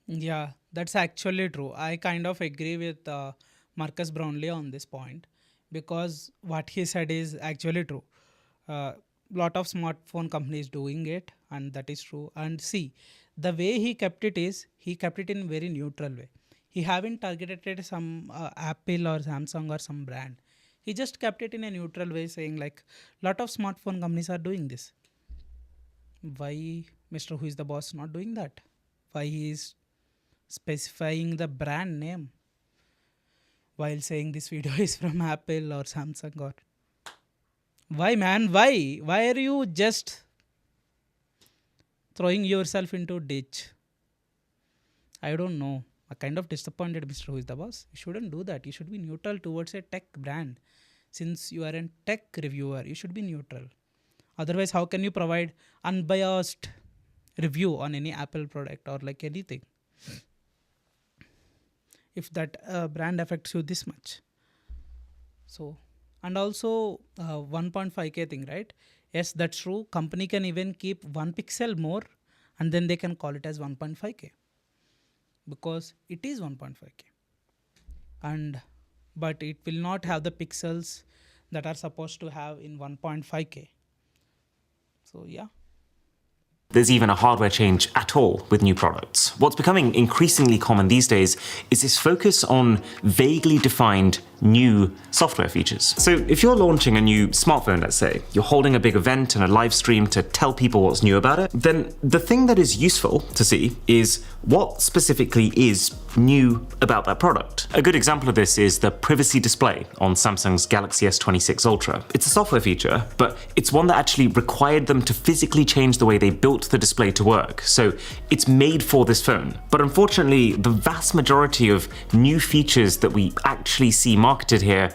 Yeah, that's actually true. I kind of agree with Marcus Brownlee on this point, because what he said is actually true. Lot of smartphone companies doing it, and that is true. And see, the way he kept it is, he kept it in very neutral way. He haven't targeted some Apple or Samsung or some brand. He just kept it in a neutral way, saying like, lot of smartphone companies are doing this. Why Mr. Who is the Boss not doing that? Why he is specifying the brand name while saying this video is from Apple or Samsung? Or why, man? Why are you just throwing yourself into ditch? I don't know. I'm kind of disappointed, Mr. Who is the Boss. You shouldn't do that. You should be neutral towards a tech brand. Since you are a tech reviewer, you should be neutral. Otherwise, how can you provide unbiased review on any Apple product or like anything, if that brand affects you this much? So, and also 1.5K thing, right? Yes, that's true. Company can even keep 1 pixel more and then they can call it as 1.5K because it is 1.5K. But it will not have the pixels that are supposed to have in 1.5K. So yeah. There's even a hardware change at all with new products. What's becoming increasingly common these days is this focus on vaguely defined new software features. So if you're launching a new smartphone, let's say, you're holding a big event and a live stream to tell people what's new about it, then the thing that is useful to see is what specifically is new about that product. A good example of this is the privacy display on Samsung's Galaxy S26 Ultra. It's a software feature, but it's one that actually required them to physically change the way they built built the display to work, so it's made for this phone. But unfortunately, the vast majority of new features that we actually see marketed here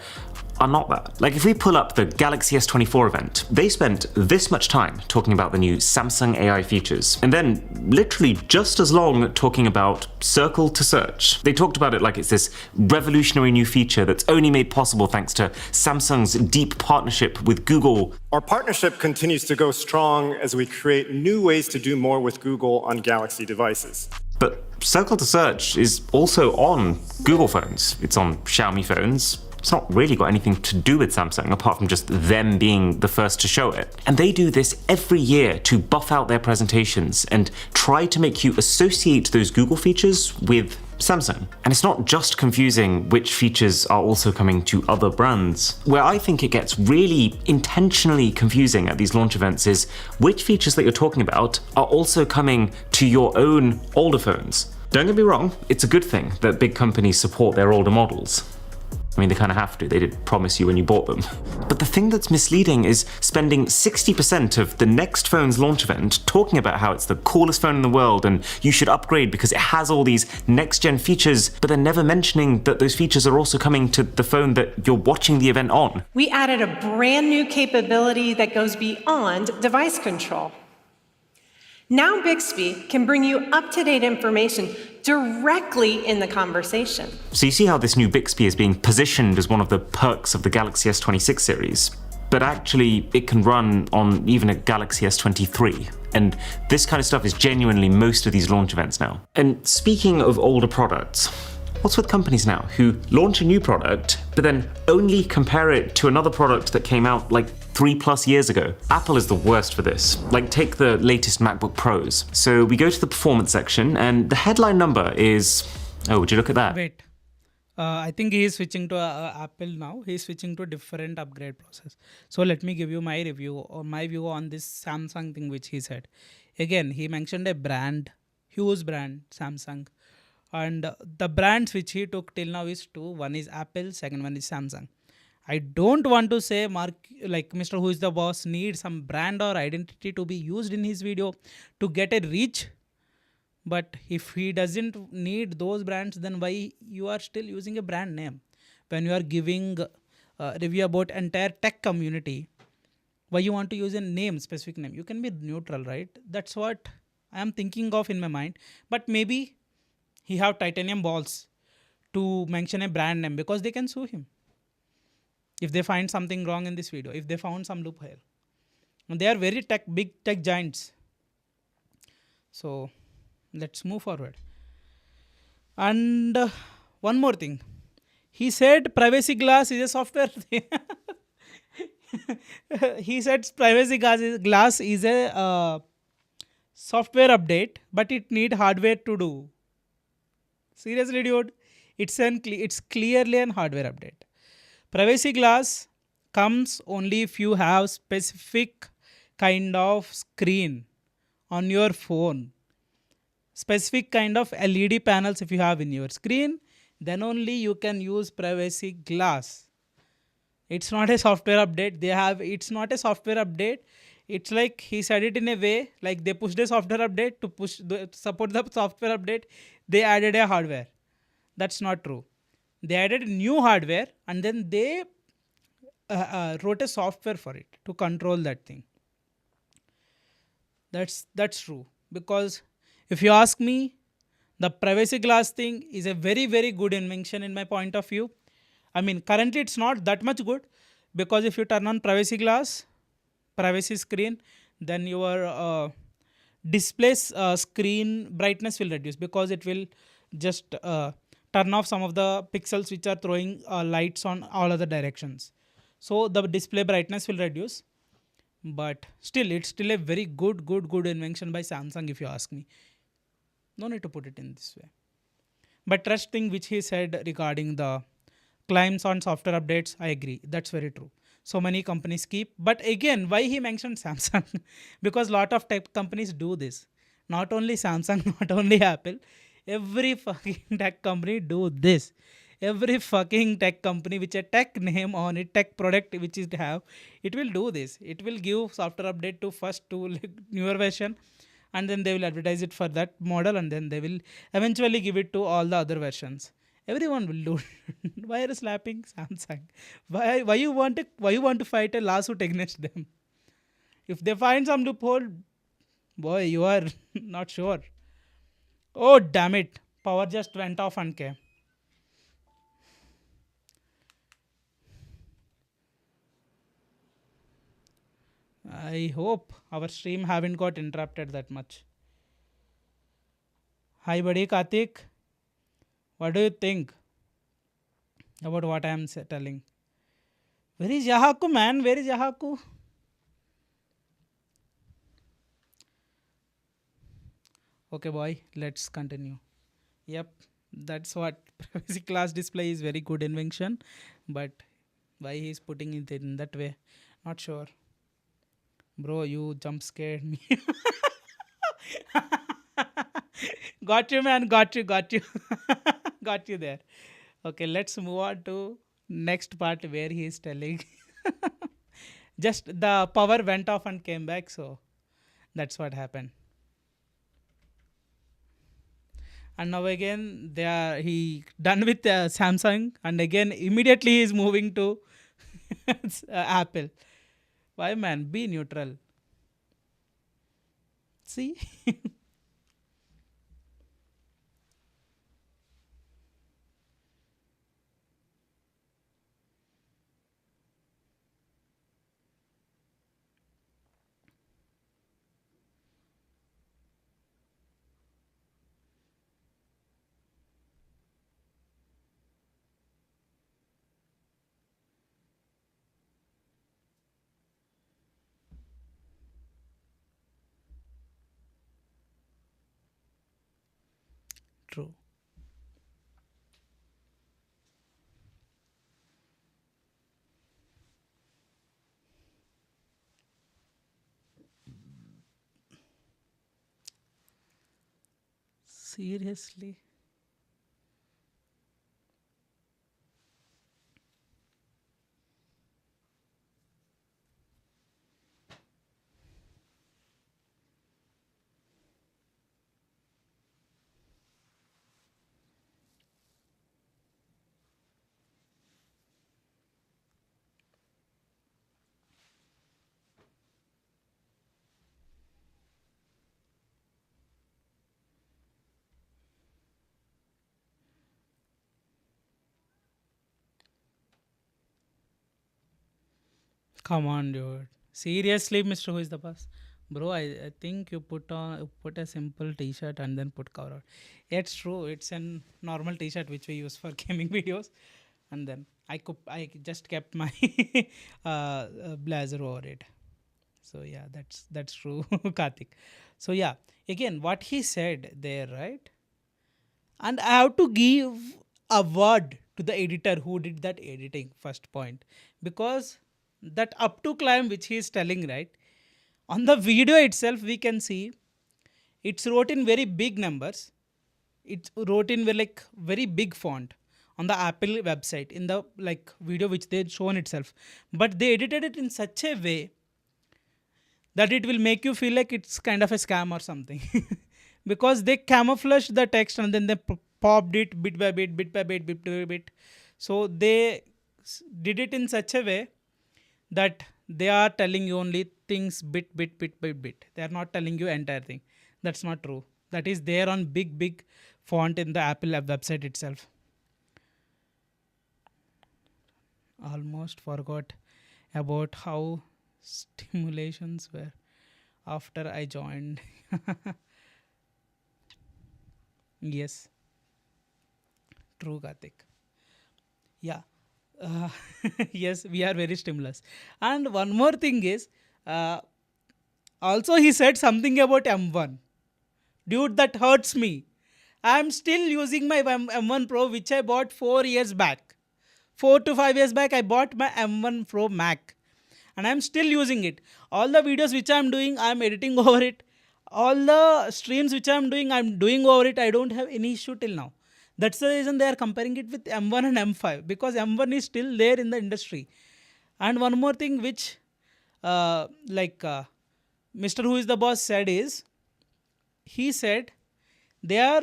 are not that. Like if we pull up the Galaxy S24 event, they spent this much time talking about the new Samsung AI features, and then literally just as long talking about Circle to Search. They talked about it like it's this revolutionary new feature that's only made possible thanks to Samsung's deep partnership with Google. Our partnership continues to go strong as we create new ways to do more with Google on Galaxy devices. But Circle to Search is also on Google phones. It's on Xiaomi phones. It's not really got anything to do with Samsung apart from just them being the first to show it. And they do this every year to buff out their presentations and try to make you associate those Google features with Samsung. And it's not just confusing which features are also coming to other brands. Where I think it gets really intentionally confusing at these launch events is which features that you're talking about are also coming to your own older phones. Don't get me wrong, it's a good thing that big companies support their older models. I mean, they kind of have to. They did promise you when you bought them. But the thing that's misleading is spending 60% of the next phone's launch event talking about how it's the coolest phone in the world and you should upgrade because it has all these next-gen features, but then never mentioning that those features are also coming to the phone that you're watching the event on. We added a brand new capability that goes beyond device control. Now Bixby can bring you up-to-date information directly in the conversation. So you see how this new Bixby is being positioned as one of the perks of the Galaxy S26 series, but actually it can run on even a Galaxy S23. And this kind of stuff is genuinely most of these launch events now. And speaking of older products, what's with companies now who launch a new product, but then only compare it to another product that came out like 3+ years ago? Apple is the worst for this. Like take the latest MacBook Pros. So we go to the performance section and the headline number is, oh, would you look at that? Wait. I think he is switching to Apple now. He is switching to a different upgrade process. So let me give you my review or my view on this Samsung thing which he said. Again, he mentioned a brand, huge brand, Samsung. And the brands which he took till now is two. One is Apple, second one is Samsung. I don't want to say Mr. Who is the Boss needs some brand or identity to be used in his video to get a reach. But if he doesn't need those brands, then why you are still using a brand name? When you are giving a review about entire tech community, why you want to use a name, specific name? You can be neutral, right? That's what I am thinking of in my mind. But maybe he have titanium balls to mention a brand name because they can sue him if they find something wrong in this video, if they found some loophole. And they are very big tech giants. So let's move forward. And one more thing. He said Privacy Glass is a software thing. He said Privacy Glass is a software update, but it need hardware to do. Seriously, dude, it's clearly an hardware update. Privacy Glass comes only if you have specific kind of screen on your phone. Specific kind of LED panels if you have in your screen, then only you can use Privacy Glass. It's not a software update. It's not a software update. It's like he said it in a way like they pushed a software update to support the software update. They added a hardware. That's not true. They added new hardware and then they wrote a software for it to control that thing. That's true. Because if you ask me, the Privacy Glass thing is a very, very good invention in my point of view. I mean, currently it's not that much good because if you turn on Privacy Glass, privacy screen, then your display screen brightness will reduce because it will just turn off some of the pixels which are throwing lights on all other directions. So the display brightness will reduce. But still, it's still a very good invention by Samsung if you ask me. No need to put it in this way. But trust thing which he said regarding the claims on software updates, I agree. That's very true. So many companies keep. But again, why he mentioned Samsung? Because lot of tech companies do this. Not only Samsung, not only Apple. Every fucking tech company do this. Every fucking tech company which a tech name on it, tech product which it will do this. It will give software update to newer version and then they will advertise it for that model, and then they will eventually give it to all the other versions. Everyone will do it. Why are you slapping Samsung? Why you want to fight a lawsuit against them? If they find some loophole, boy, you are not sure. Oh damn it! Power just went off and came. I hope our stream haven't got interrupted that much. Hi buddy Karthik. What do you think about what I am telling? Where is Yahaku, man? Where is Yahaku? Okay, boy, let's continue. Yep, that's what privacy class display is very good invention, but why he is putting it in that way? Not sure. Bro, you jump scared me. Got you, man. Got you. Got you there. Okay, let's move on to next part where he is telling. Just the power went off and came back, so that's what happened. And now again he done with Samsung, and again immediately he is moving to Apple. Why, man? Be neutral. See. True. Seriously. Come on, dude. Seriously, Mr. Who is the boss? Bro, I think you put a simple t-shirt and then put cover out. It's true. It's a normal t-shirt which we use for gaming videos, and then I just kept my blazer over it. So yeah, that's true, Karthik. So yeah, again, what he said there, right? And I have to give a word to the editor who did that editing, first point, because that up to climb which he is telling, right, on the video itself we can see it's wrote in very big numbers, it's wrote in very big font on the Apple website in the video which they shown itself, but they edited it in such a way that it will make you feel like it's kind of a scam or something. Because they camouflaged the text and then they popped it bit by bit, bit by bit, bit by bit. So they did it in such a way that they are telling you only things bit by bit. They are not telling you entire thing. That's not true. That is there on big font in the Apple website itself. Almost forgot about how stimulations were after I joined. Yes. True, Karthik. Yeah. Yes, we are very stimulus. And one more thing is, also he said something about M1. Dude, that hurts me. I am still using my M1 Pro which I bought 4 years back. 4 to 5 years back I bought my M1 Pro Mac. And I am still using it. All the videos which I am doing, I am editing over it. All the streams which I am doing over it. I don't have any issue till now. That's the reason they are comparing it with M1 and M5, because M1 is still there in the industry. And one more thing which Mr. Who is the Boss said is, he said they are.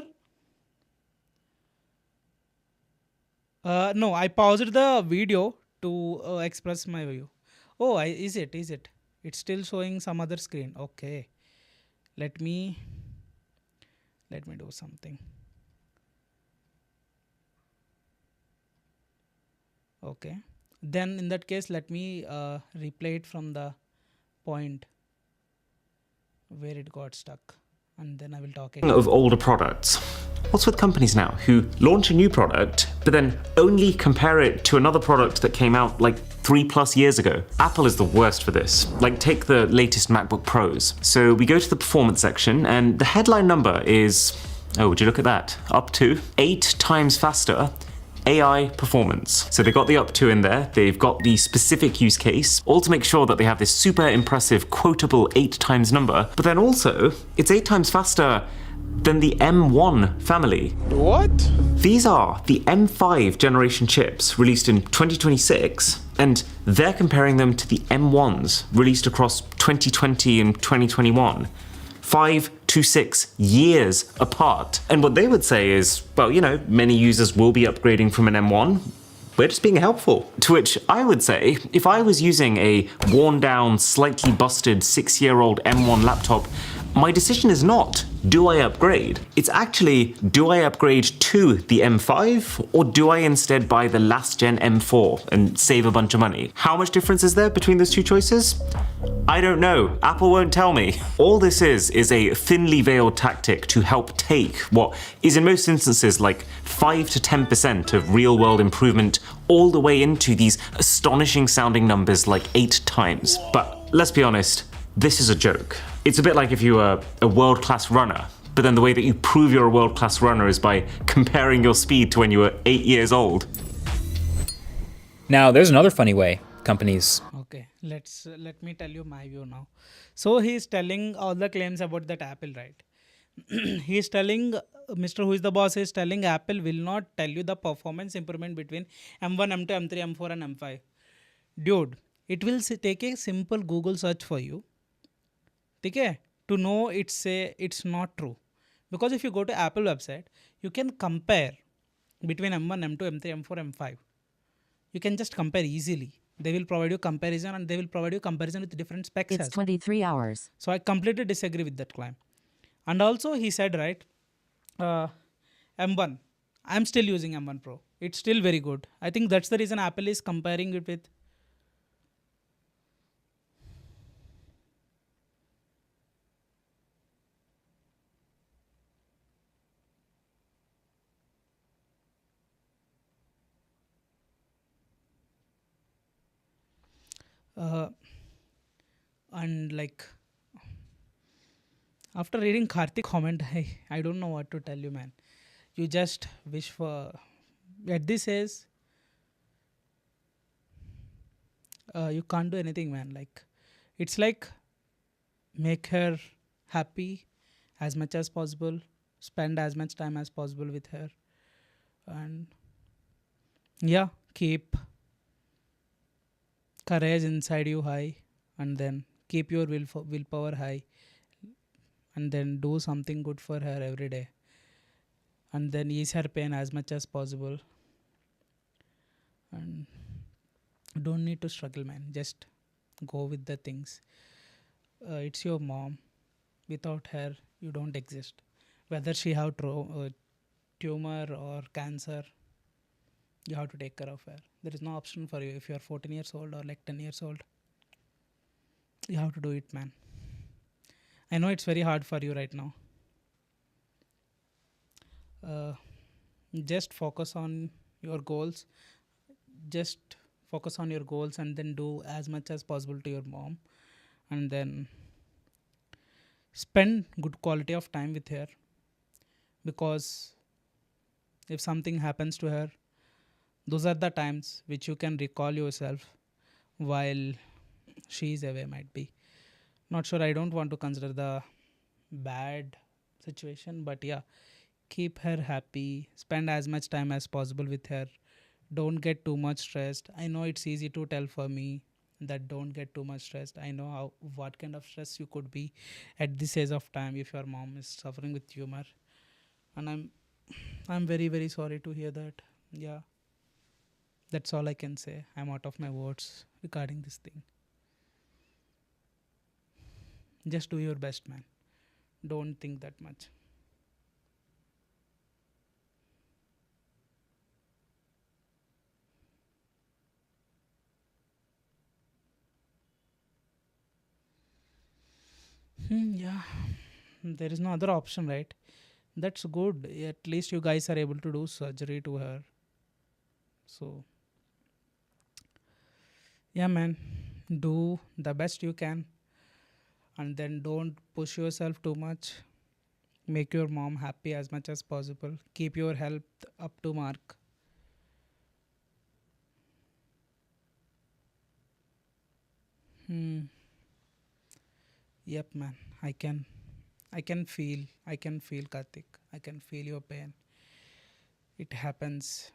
No, I paused the video to express my view. Oh, is it? Is it? It's still showing some other screen. Okay, let me do something. Okay, then in that case, let me replay it from the point where it got stuck, and then I will talk again. Of older products. What's with companies now who launch a new product but then only compare it to another product that came out like 3+ years ago? Apple is the worst for this. Like, take the latest MacBook Pros. So we go to the performance section and the headline number is, oh, would you look at that? Up to 8 times faster AI performance. So they got the up to in there, they've got the specific use case, all to make sure that they have this super impressive quotable 8 times number, but then also it's 8 times faster than the M1 family. What? These are the M5 generation chips released in 2026, and they're comparing them to the M1s released across 2020 and 2021. 5 to 6 years apart. And what they would say is, well, you know, many users will be upgrading from an M1. We're just being helpful. To which I would say, if I was using a worn down, slightly busted 6-year-old M1 laptop, my decision is not, do I upgrade? It's actually, do I upgrade to the M5 or do I instead buy the last gen M4 and save a bunch of money? How much difference is there between those two choices? I don't know. Apple won't tell me. All this is a thinly veiled tactic to help take what is in most instances like 5 to 10% of real world improvement all the way into these astonishing sounding numbers like 8 times. But let's be honest, this is a joke. It's a bit like if you were a world-class runner, but then the way that you prove you're a world-class runner is by comparing your speed to when you were 8 years old. Now, there's another funny way companies... Okay, let me tell you my view now. So he is telling all the claims about that Apple, right? He is telling, Mr. Who is the boss is telling Apple will not tell you the performance improvement between M1, M2, M3, M4 and M5. Dude, it will take a simple Google search for you. Okay? To know it's not true. Because if you go to Apple website, you can compare between M1, M2, M3, M4, M5. You can just compare easily. They will provide you comparison and they will provide you comparison with different specs. It's 23 hours. So I completely disagree with that claim. And also he said, right, M1, I'm still using M1 Pro. It's still very good. I think that's the reason Apple is comparing it with and like after reading Karthik comment, I don't know what to tell you, man. You just wish for at this age you can't do anything, man. Like it's like make her happy as much as possible, spend as much time as possible with her, and yeah, keep courage inside you high, and then keep your willpower high, and then do something good for her every day, and then ease her pain as much as possible, and don't need to struggle, man. Just go with the things. It's your mom. Without her you don't exist, whether she have tumor or cancer. You have to take care of her. There is no option for you. If you are 14 years old or like 10 years old, you have to do it, man. I know it's very hard for you right now. Just focus on your goals. Just focus on your goals and then do as much as possible to your mom. And then spend good quality of time with her. Because if something happens to her, those are the times which you can recall yourself while she is away, might be. Not sure, I don't want to consider the bad situation, but yeah, keep her happy, spend as much time as possible with her. Don't get too much stressed. I know it's easy to tell for me, that don't get too much stressed. I know what kind of stress you could be at this age of time if your mom is suffering with tumor, and I'm very, very sorry to hear that. Yeah, that's all I can say. I'm out of my words regarding this thing. Just do your best, man. Don't think that much. Yeah, there is no other option, right? That's good. At least you guys are able to do surgery to her. So, yeah, man, do the best you can, and then don't push yourself too much. Make your mom happy as much as possible. Keep your health up to mark. Yep, man. I can feel Karthik. I can feel your pain. It happens.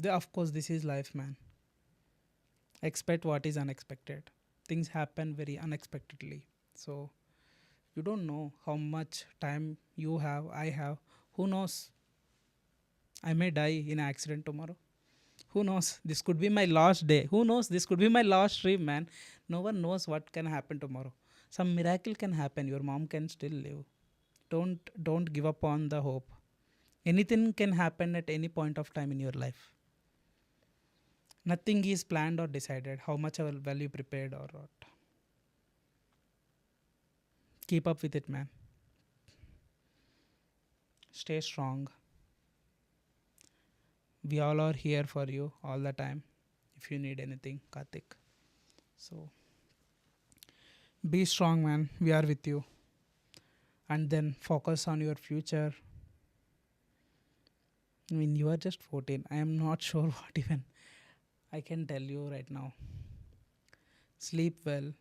Of course, this is life, man. Expect what is unexpected. Things happen very unexpectedly. So you don't know how much time you have, I have. Who knows? I may die in an accident tomorrow. Who knows? This could be my last day. Who knows? This could be my last stream, man. No one knows what can happen tomorrow. Some miracle can happen. Your mom can still live. Don't give up on the hope. Anything can happen at any point of time in your life. Nothing is planned or decided. How much well you prepared or not. Keep up with it, man. Stay strong. We all are here for you all the time. If you need anything, Karthik. So be strong, man. We are with you. And then focus on your future. I mean, you are just 14. I am not sure what even I can tell you right now. Sleep well.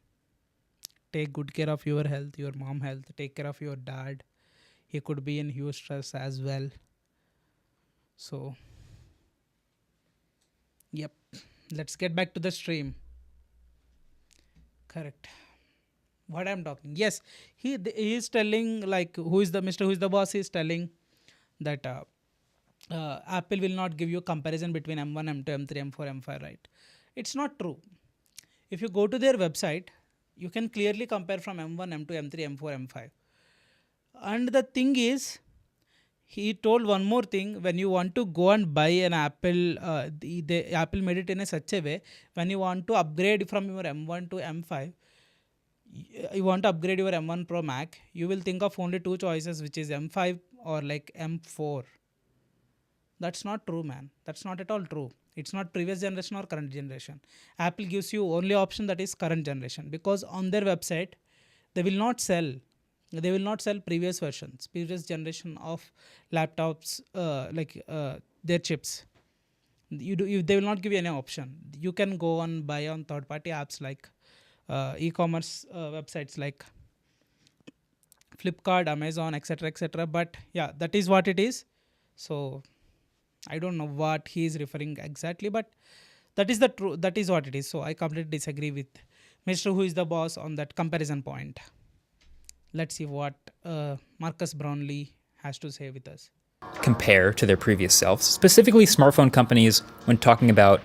Take good care of your health, your mom health. Take care of your dad. He could be in huge stress as well. So, yep. Let's get back to the stream. Correct. What I'm talking. Yes, he is telling, like, who is the boss is telling that Apple will not give you comparison between M1, M2, M3, M4, M5, right? It's not true. If you go to their website, you can clearly compare from M1, M2, M3, M4, M5. And the thing is, he told one more thing. When you want to go and buy an Apple, the Apple made it in such a way, when you want to upgrade from your M1 to M5, you want to upgrade your M1 Pro Mac, you will think of only two choices, which is M5 or like M4. That's not true, man. That's not at all true. It's not previous generation or current generation. Apple gives you only option that is current generation, because on their website, they will not sell previous versions, previous generation of laptops, their chips. They will not give you any option. You can go and buy on third-party apps like e-commerce websites like Flipkart, Amazon, etc. But yeah, that is what it is. So I don't know what he is referring exactly, but that is that is what it is. So I completely disagree with Mr. Who is the boss on that comparison point. Let's see what Marcus Brownlee has to say with us. Compare to their previous selves, specifically smartphone companies when talking about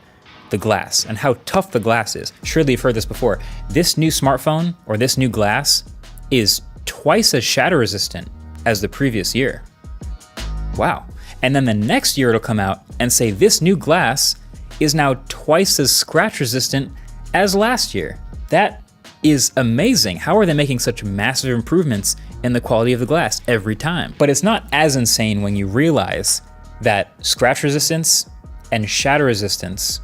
the glass and how tough the glass is. Surely you've heard this before. This new smartphone or this new glass is twice as shatter resistant as the previous year. Wow. And then the next year it'll come out and say this new glass is now twice as scratch resistant as last year. That is amazing. How are they making such massive improvements in the quality of the glass every time? But it's not as insane when you realize that scratch resistance and shatter resistance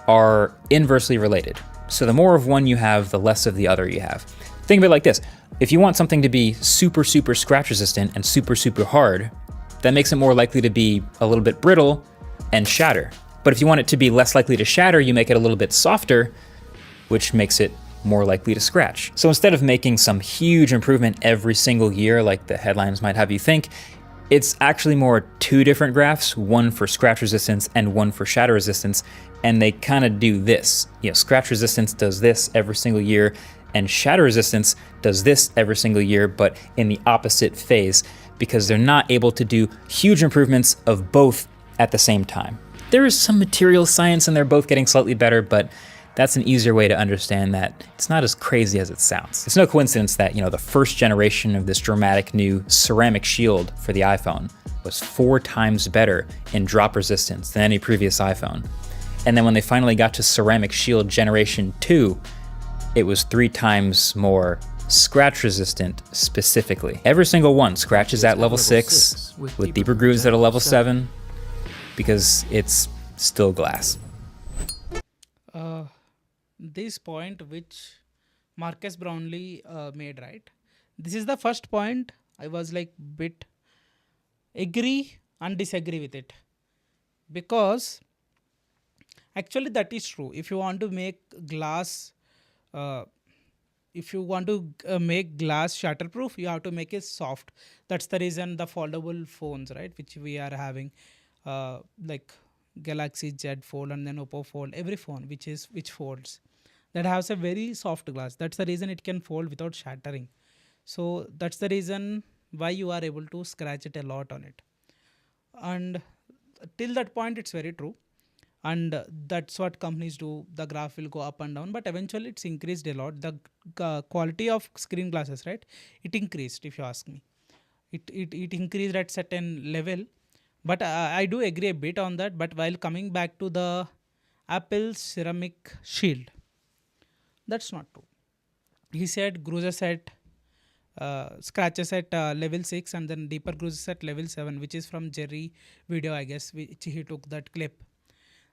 are inversely related. So the more of one you have, the less of the other you have. Think of it like this. If you want something to be super scratch resistant and super hard, that makes it more likely to be a little bit brittle and shatter. But if you want it to be less likely to shatter, you make it a little bit softer, which makes it more likely to scratch. So instead of making some huge improvement every single year like the headlines might have you think, It's actually more two different graphs, one for scratch resistance and one for shatter resistance, and they kind of do this. Scratch resistance does this every single year, and shatter resistance does this every single year, but in the opposite phase, because they're not able to do huge improvements of both at the same time. There is some material science and they're both getting slightly better, but that's an easier way to understand that it's not as crazy as it sounds. It's no coincidence that, the first generation of this dramatic new ceramic shield for the iPhone was 4 times better in drop resistance than any previous iPhone. And then when they finally got to ceramic shield generation 2, it was 3 times more scratch resistant specifically. Every single one scratches at level 6 with deeper grooves at a level 7 because it's still glass. This point which Marques Brownlee made, right? This is the first point I was like bit agree and disagree with it, because actually that is true. If you want to make glass make glass shatterproof, you have to make it soft. That's the reason the foldable phones, right, which we are having, like Galaxy Z Fold and then Oppo Fold, every phone which folds, that has a very soft glass. That's the reason it can fold without shattering. So that's the reason why you are able to scratch it a lot on it. And till that point, it's very true. And that's what companies do. The graph will go up and down, but eventually it's increased a lot. The quality of screen glasses, right, it increased, if you ask me. It increased at certain level. But I do agree a bit on that. But while coming back to the Apple ceramic shield, that's not true. He said bruises at scratches at level 6 and then deeper bruises at level 7, which is from Jerry video, I guess, which he took that clip.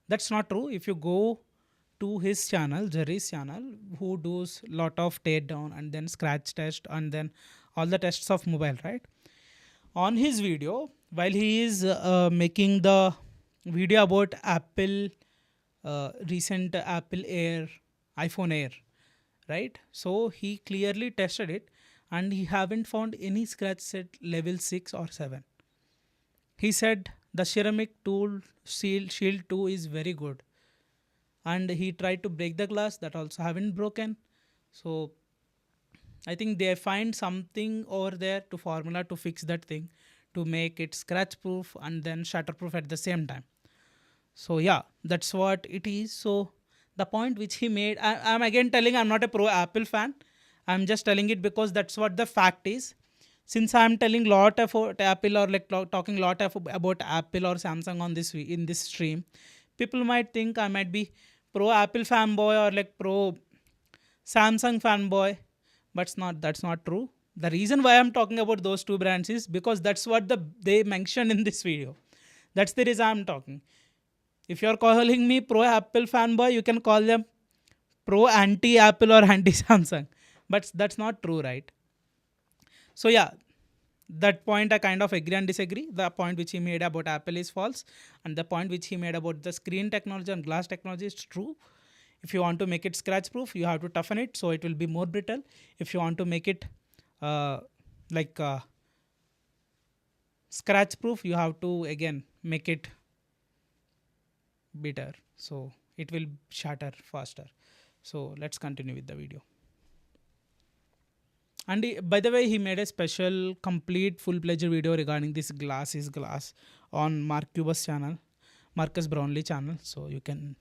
That's not true. If you go to his channel, Jerry's channel, who does lot of tear down and then scratch test and then all the tests of mobile, right? On his video, while he is making the video about Apple, recent Apple Air, iPhone Air, right? So he clearly tested it and he haven't found any scratches at level 6 or 7. He said the ceramic shield 2 is very good. And he tried to break the glass, that also haven't broken. So I think they find something over there to formula to fix that thing, to make it scratch proof and then shatter proof at the same time. So yeah, that's what it is. So the point which he made, I'm again telling I'm not a pro Apple fan. I'm just telling it because that's what the fact is. Since I'm telling lot about Apple or like talking lot about Apple or Samsung on in this stream, people might think I might be pro Apple fanboy or like pro Samsung fanboy, but that's not true. The reason why I'm talking about those two brands is because that's what they mentioned in this video. That's the reason I'm talking. If you're calling me pro Apple fanboy, you can call them pro anti Apple or anti Samsung, but that's not true, right? So yeah, that point I kind of agree and disagree. The point which he made about Apple is false, and the point which he made about the screen technology and glass technology is true. If you want to make it scratch proof, you have to toughen it so it will be more brittle. If you want to make it scratch proof, you have to again make it bitter, so it will shatter faster. So let's continue with the video. And by the way, he made a special complete full-fledged video regarding this glass is glass on Mark Cuban's channel, Marques Brownlee channel, so you can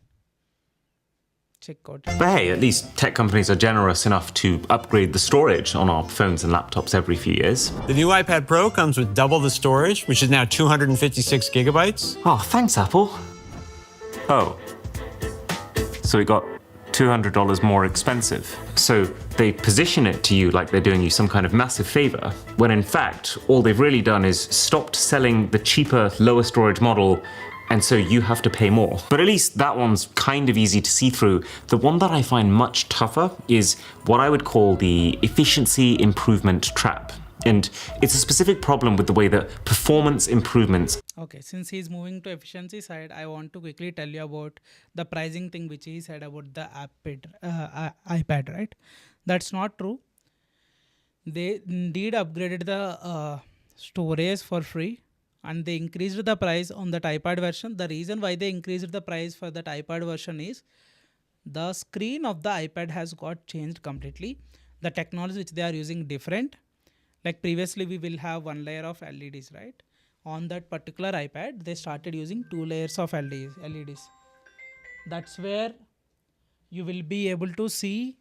check out. But hey, at least tech companies are generous enough to upgrade the storage on our phones and laptops every few years. The new iPad Pro comes with double the storage, which is now 256 gigabytes. Oh, thanks, Apple. Oh. So it got $200 more expensive. So they position it to you like they're doing you some kind of massive favor, when in fact, all they've really done is stopped selling the cheaper, lower storage model, and so you have to pay more. But at least that one's kind of easy to see through. The one that I find much tougher is what I would call the efficiency improvement trap. And it's a specific problem with the way that performance improvements. Okay, since he's moving to efficiency side, I want to quickly tell you about the pricing thing which he said about the iPad, right? That's not true. They indeed upgraded the storage for free and they increased the price on that iPad version. The reason why they increased the price for that iPad version is the screen of the iPad has got changed completely. The technology which they are using different. Like previously we will have one layer of LEDs, right? On that particular iPad they started using 2 layers of LEDs. That's where you will be able to see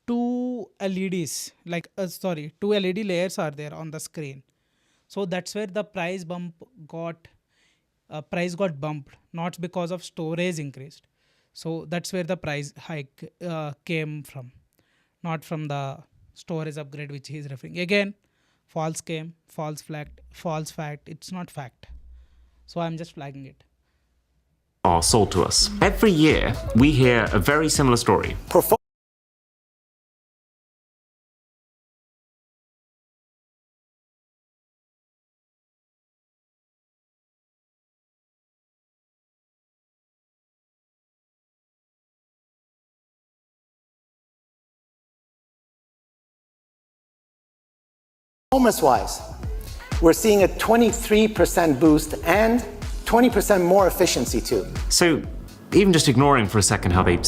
two LEDs, like two LED layers are there on the screen. So that's where the price got bumped, not because of storage increased. So that's where the price hike came from, not from the storage upgrade which he is referring. Again, false claim, false fact. It's not fact. So I'm just flagging it. Are sold to us. Every year, we hear a very similar story. Performance-wise, we're seeing a 23% boost and 20% more efficiency too. So, even just ignoring for a second how they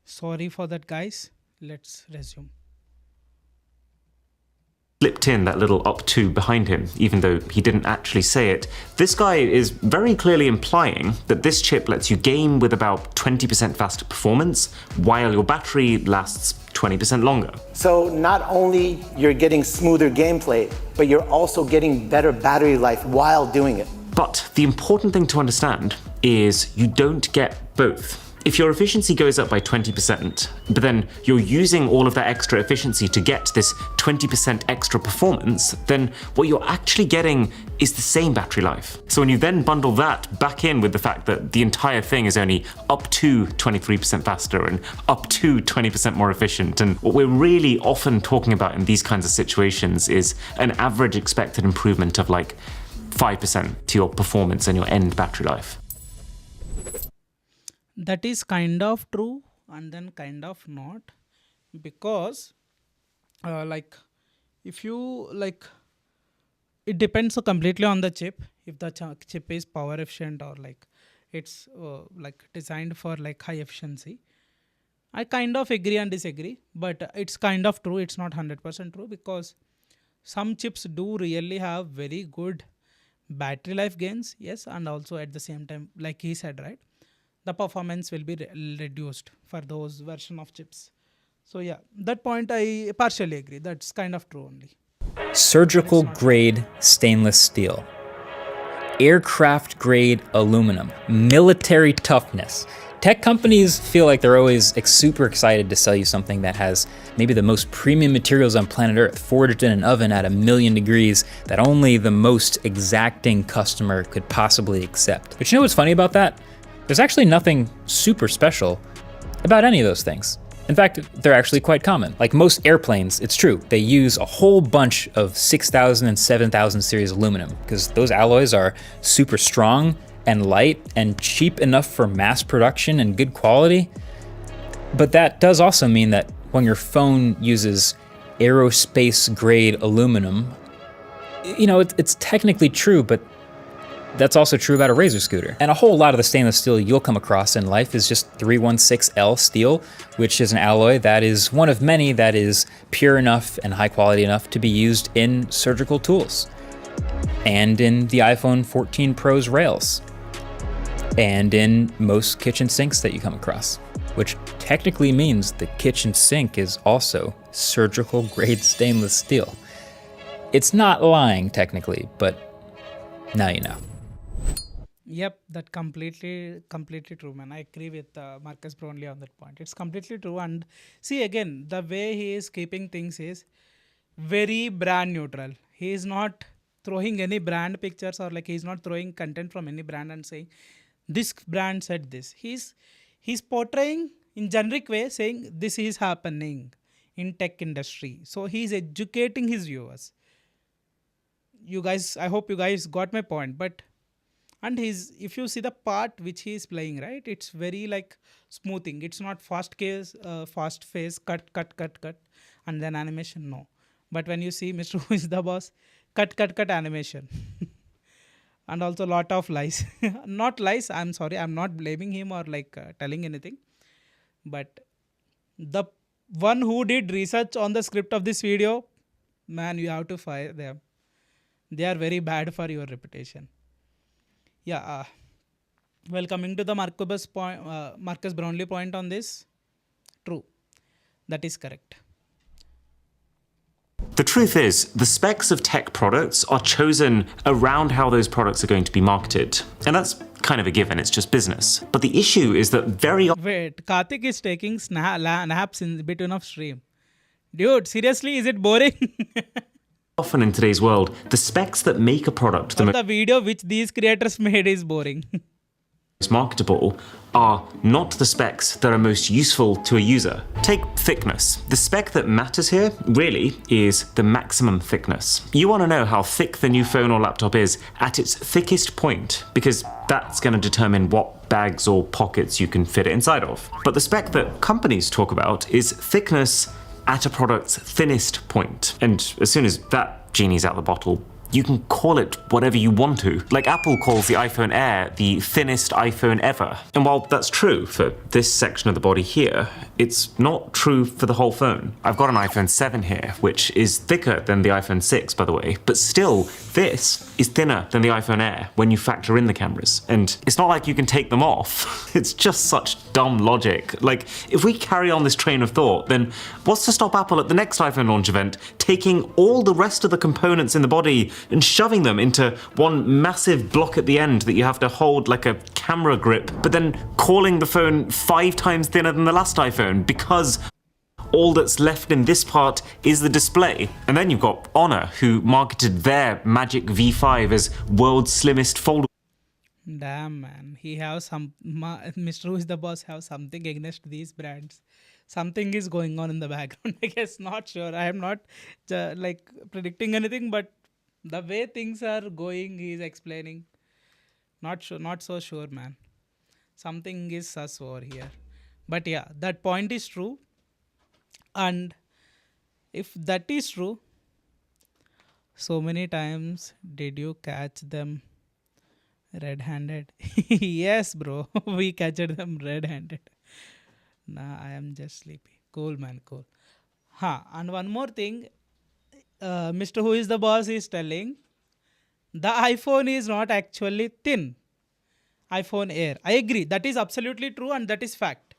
Sorry for that, guys. Let's resume. slipped in that little up to behind him, even though he didn't actually say it. This guy is very clearly implying that this chip lets you game with about 20% faster performance, while your battery lasts 20% longer. So not only you're getting smoother gameplay, but you're also getting better battery life while doing it. But the important thing to understand is you don't get both. If your efficiency goes up by 20%, but then you're using all of that extra efficiency to get this 20% extra performance, then what you're actually getting is the same battery life. So when you then bundle that back in with the fact that the entire thing is only up to 23% faster and up to 20% more efficient, and what we're really often talking about in these kinds of situations is an average expected improvement of like 5% to your performance and your end battery life. That is kind of true and then kind of not, because if you it depends completely on the chip. If the chip is power efficient or it's designed for high efficiency, I kind of agree and disagree, but it's kind of true. It's not 100% true, because some chips do really have very good battery life gains, yes, and also at the same time, like he said, right, the performance will be reduced for those version of chips. So yeah, that point I partially agree. That's kind of true only. Surgical grade stainless steel, aircraft grade aluminum, military toughness. Tech companies feel like they're always super excited to sell you something that has maybe the most premium materials on planet Earth, forged in an oven at 1,000,000 degrees that only the most exacting customer could possibly accept. But you know what's funny about that? There's actually nothing super special about any of those things. In fact, they're actually quite common. Like most airplanes, it's true, they use a whole bunch of 6000 and 7000 series aluminum, because those alloys are super strong and light and cheap enough for mass production and good quality. But that does also mean that when your phone uses aerospace grade aluminum, you know, it's technically true, but that's also true about a Razor scooter. And a whole lot of the stainless steel you'll come across in life is just 316L steel, which is an alloy that is one of many that is pure enough and high quality enough to be used in surgical tools, and in the iPhone 14 Pro's rails, and in most kitchen sinks that you come across, which technically means the kitchen sink is also surgical grade stainless steel. It's not lying technically, but now you know. Yep, that completely true, man. I agree with Marcus Brownlee on that point. It's completely true. And see, again, the way he is keeping things is very brand neutral. He is not throwing any brand pictures, or like he's not throwing content from any brand and saying this brand said this. He's portraying in generic way, saying this is happening in tech industry. So he's educating his viewers. You guys, I hope you guys got my point. But and if you see the part which he is playing, right, it's very like smoothing. It's not fast phase, cut, and then animation. No. But when you see Mr. Who is the Boss, cut animation. And also lot of lies. Not lies, I'm sorry, I'm not blaming him or like telling anything. But the one who did research on the script of this video, man, you have to fire them. They are very bad for your reputation. Yeah. Well, coming to the Marcus Brownlee point on this, true. That is correct. The truth is, the specs of tech products are chosen around how those products are going to be marketed. And that's kind of a given, it's just business. But the issue is that Wait, Karthik is taking naps in between of stream. Dude, seriously, is it boring? often in today's world, the specs that make a product the video which these creators made is boring. most marketable are not the specs that are most useful to a user. Take thickness. The spec that matters here, really, is the maximum thickness. You want to know how thick the new phone or laptop is at its thickest point, because that's going to determine what bags or pockets you can fit it inside of. But the spec that companies talk about is thickness at a product's thinnest point. And as soon as that genie's out of the bottle, you can call it whatever you want to. Like Apple calls the iPhone Air the thinnest iPhone ever. And while that's true for this section of the body here, it's not true for the whole phone. I've got an iPhone 7 here, which is thicker than the iPhone 6, by the way, but still, this is thinner than the iPhone Air when you factor in the cameras. And it's not like you can take them off. It's just such dumb logic. Like, if we carry on this train of thought, then what's to stop Apple at the next iPhone launch event taking all the rest of the components in the body and shoving them into one massive block at the end that you have to hold like a camera grip, but then calling the phone 5 times thinner than the last iPhone because all that's left in this part is the display. And then you've got Honor, who marketed their Magic V5 as world's slimmest foldable. Damn, man. He has some... Mr. Who is the Boss have something against these brands. Something is going on in the background. I guess, not sure. I am not like predicting anything, but the way things are going, he is explaining. Not sure, not so sure, man. Something is sus over here. But yeah, that point is true. And if that is true, so many times did you catch them red-handed? Yes, bro. We catch them red-handed. Nah, I am just sleepy. Cool, man, cool. And one more thing. Mr. Who is the Boss is telling the iPhone is not actually thin. iPhone Air. I agree. That is absolutely true and that is fact.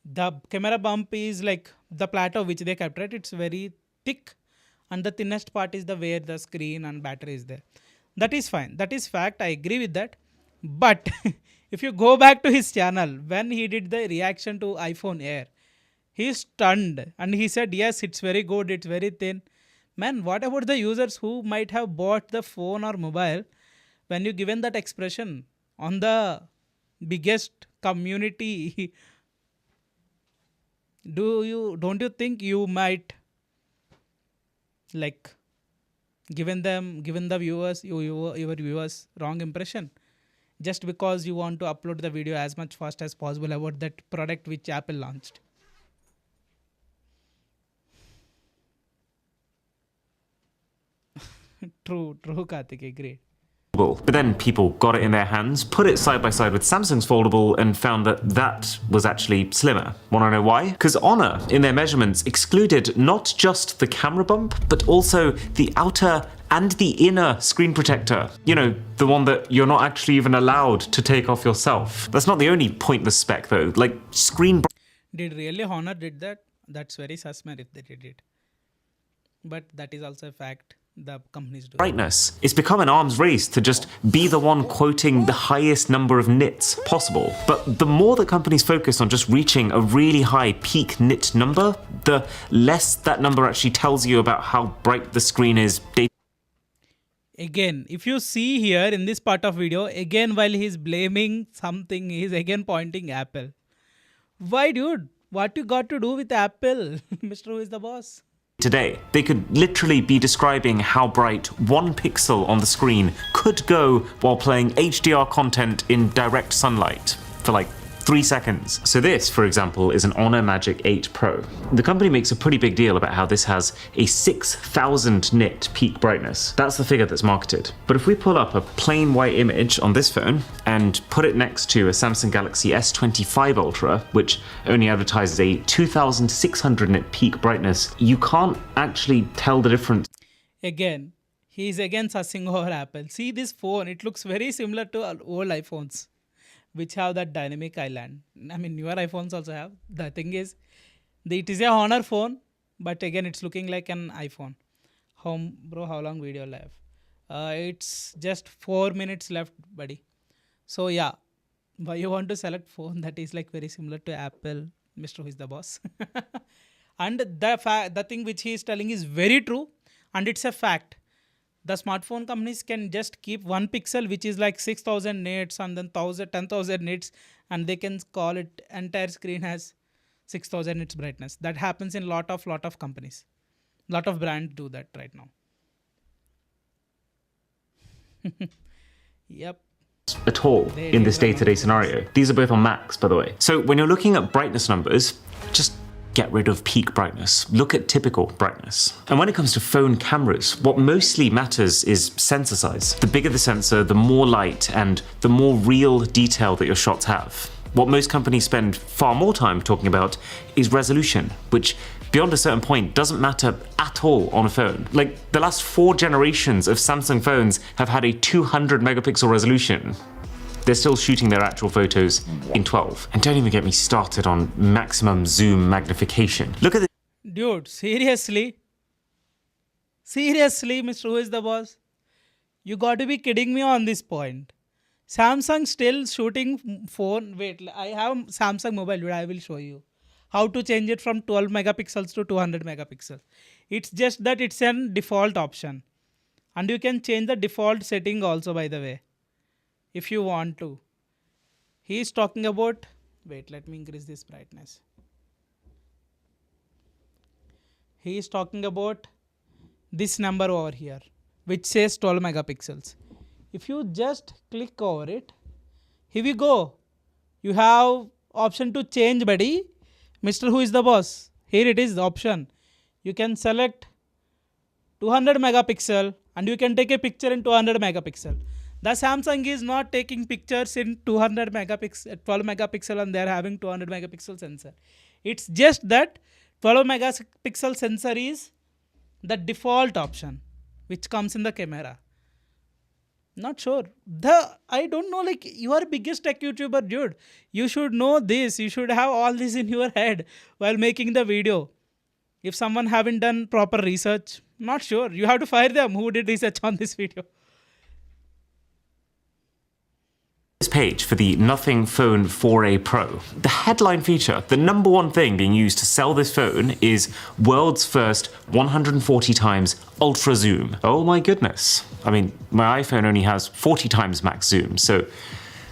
The camera bump is like the plateau which they kept, right? It's very thick and the thinnest part is the where the screen and battery is there. That is fine. That is fact. I agree with that. But if you go back to his channel, when he did the reaction to iPhone Air, he stunned and he said, yes, it's very good. It's very thin. Man, what about the users who might have bought the phone or mobile when you given that expression on the biggest community? Don't you think you might like given the viewers your viewers wrong impression just because you want to upload the video as much fast as possible about that product which Apple launched? True, Karthik, agree. But then people got it in their hands, put it side by side with Samsung's foldable, and found that that was actually slimmer. Want to know why? Because Honor, in their measurements, excluded not just the camera bump, but also the outer and the inner screen protector. You know, the one that you're not actually even allowed to take off yourself. That's not the only pointless spec though. Like screen... Did really Honor did that? That's very sus, man, if they did it. But that is also a fact. The companies do. Brightness. It's become an arms race to just be the one quoting the highest number of nits possible. But the more that companies focus on just reaching a really high peak nit number, the less that number actually tells you about how bright the screen is. Again, if you see here in this part of video, again while he's blaming something, he's again pointing Apple. Why, dude? What you got to do with Apple? Mr. Who is the boss? Today, they could literally be describing how bright one pixel on the screen could go while playing HDR content in direct sunlight for like 3 seconds. So this, for example, is an Honor Magic 8 Pro. The company makes a pretty big deal about how this has a 6000 nit peak brightness. That's the figure that's marketed. But if we pull up a plain white image on this phone and put it next to a Samsung Galaxy S25 Ultra, which only advertises a 2600 nit peak brightness, you can't actually tell the difference. Again, he's again sussing over Apple. See this phone, it looks very similar to old iPhones, which have that dynamic island. I mean, newer iPhones also have. The thing is, it is a Honor phone, but again, it's looking like an iPhone. Bro, how long video left? It's just 4 minutes left, buddy. So yeah, why you want to select phone that is like very similar to Apple, Mr. Who is the boss? And the thing which he is telling is very true, and it's a fact. The smartphone companies can just keep one pixel which is like 6000 nits and then 10,000 nits, and they can call it entire screen has 6000 nits brightness. That happens in lot of companies. Lot of brands do that right now. Yep. At all in this day-to-day scenario. These are both on Macs, by the way. So when you're looking at brightness numbers, just get rid of peak brightness. Look at typical brightness. And when it comes to phone cameras, what mostly matters is sensor size. The bigger the sensor, the more light and the more real detail that your shots have. What most companies spend far more time talking about is resolution, which beyond a certain point doesn't matter at all on a phone. Like the last 4 generations of Samsung phones have had a 200 megapixel resolution. They're still shooting their actual photos in 12. And don't even get me started on maximum zoom magnification. Look at this. Dude, seriously? Seriously, Mr. Who is the boss? You got to be kidding me on this point. Samsung still shooting phone. Wait, I have Samsung mobile, dude. I will show you how to change it from 12 megapixels to 200 megapixels. It's just that it's an default option. And you can change the default setting also, by the way, if you want to. He is talking about, wait, let me increase this brightness. He is talking about this number over here, which says 12 megapixels. If you just click over it, here we go. You have option to change, buddy. Mr. Who is the boss? Here it is, the option. You can select 200 megapixel and you can take a picture in 200 megapixel. The Samsung is not taking pictures in 200 megapixel, 12 megapixel, and they are having 200 megapixel sensor. It's just that 12 megapixel sensor is the default option which comes in the camera. Not sure. I don't know, like, you are biggest tech YouTuber, dude. You should know this. You should have all this in your head while making the video. If someone haven't done proper research, not sure. You have to fire them who did research on this video. This page for the Nothing Phone 4a Pro. The headline feature, the number one thing being used to sell this phone is world's first 140 times ultra zoom. Oh my goodness. I mean, my iPhone only has 40 times max zoom, so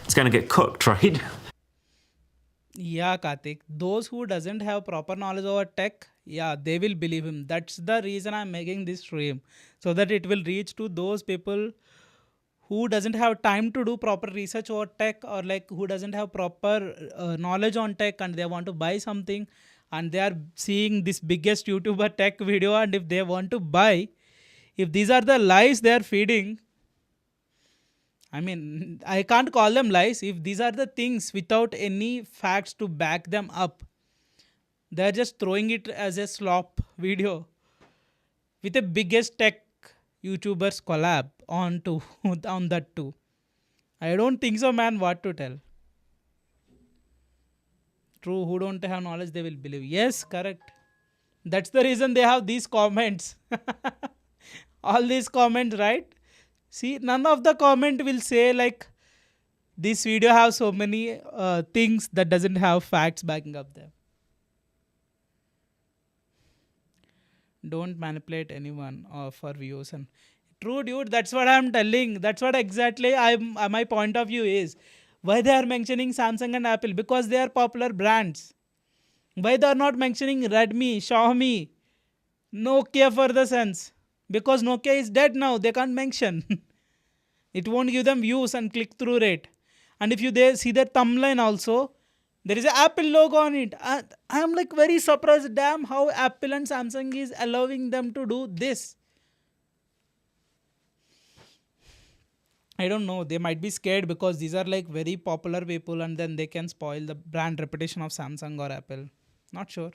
it's gonna get cooked, right? Yeah, Karthik. Those who doesn't have proper knowledge over tech, yeah, they will believe him. That's the reason I'm making this stream, so that it will reach to those people who doesn't have time to do proper research over tech, or like who doesn't have proper knowledge on tech, and they want to buy something and they are seeing this biggest YouTuber tech video, and if they want to buy, if these are the lies they are feeding, I mean, I can't call them lies. If these are the things without any facts to back them up, they're just throwing it as a slop video with the biggest tech YouTubers collab on that too. I don't think so, man. What to tell? True, who don't have knowledge, they will believe. Yes, correct. That's the reason they have these comments. All these comments, right? See, none of the comment will say like this video have so many things that doesn't have facts backing up them. Don't manipulate anyone for views. And True, dude. That's what I'm telling. That's what exactly my point of view is. Why they are mentioning Samsung and Apple? Because they are popular brands. Why they are not mentioning Redmi, Xiaomi, Nokia for the sense? Because Nokia is dead now. They can't mention. It won't give them views and click-through rate. And if you see their thumbnail also, there is an Apple logo on it. I am like very surprised. Damn, how Apple and Samsung is allowing them to do this. I don't know. They might be scared because these are like very popular people and then they can spoil the brand reputation of Samsung or Apple. Not sure.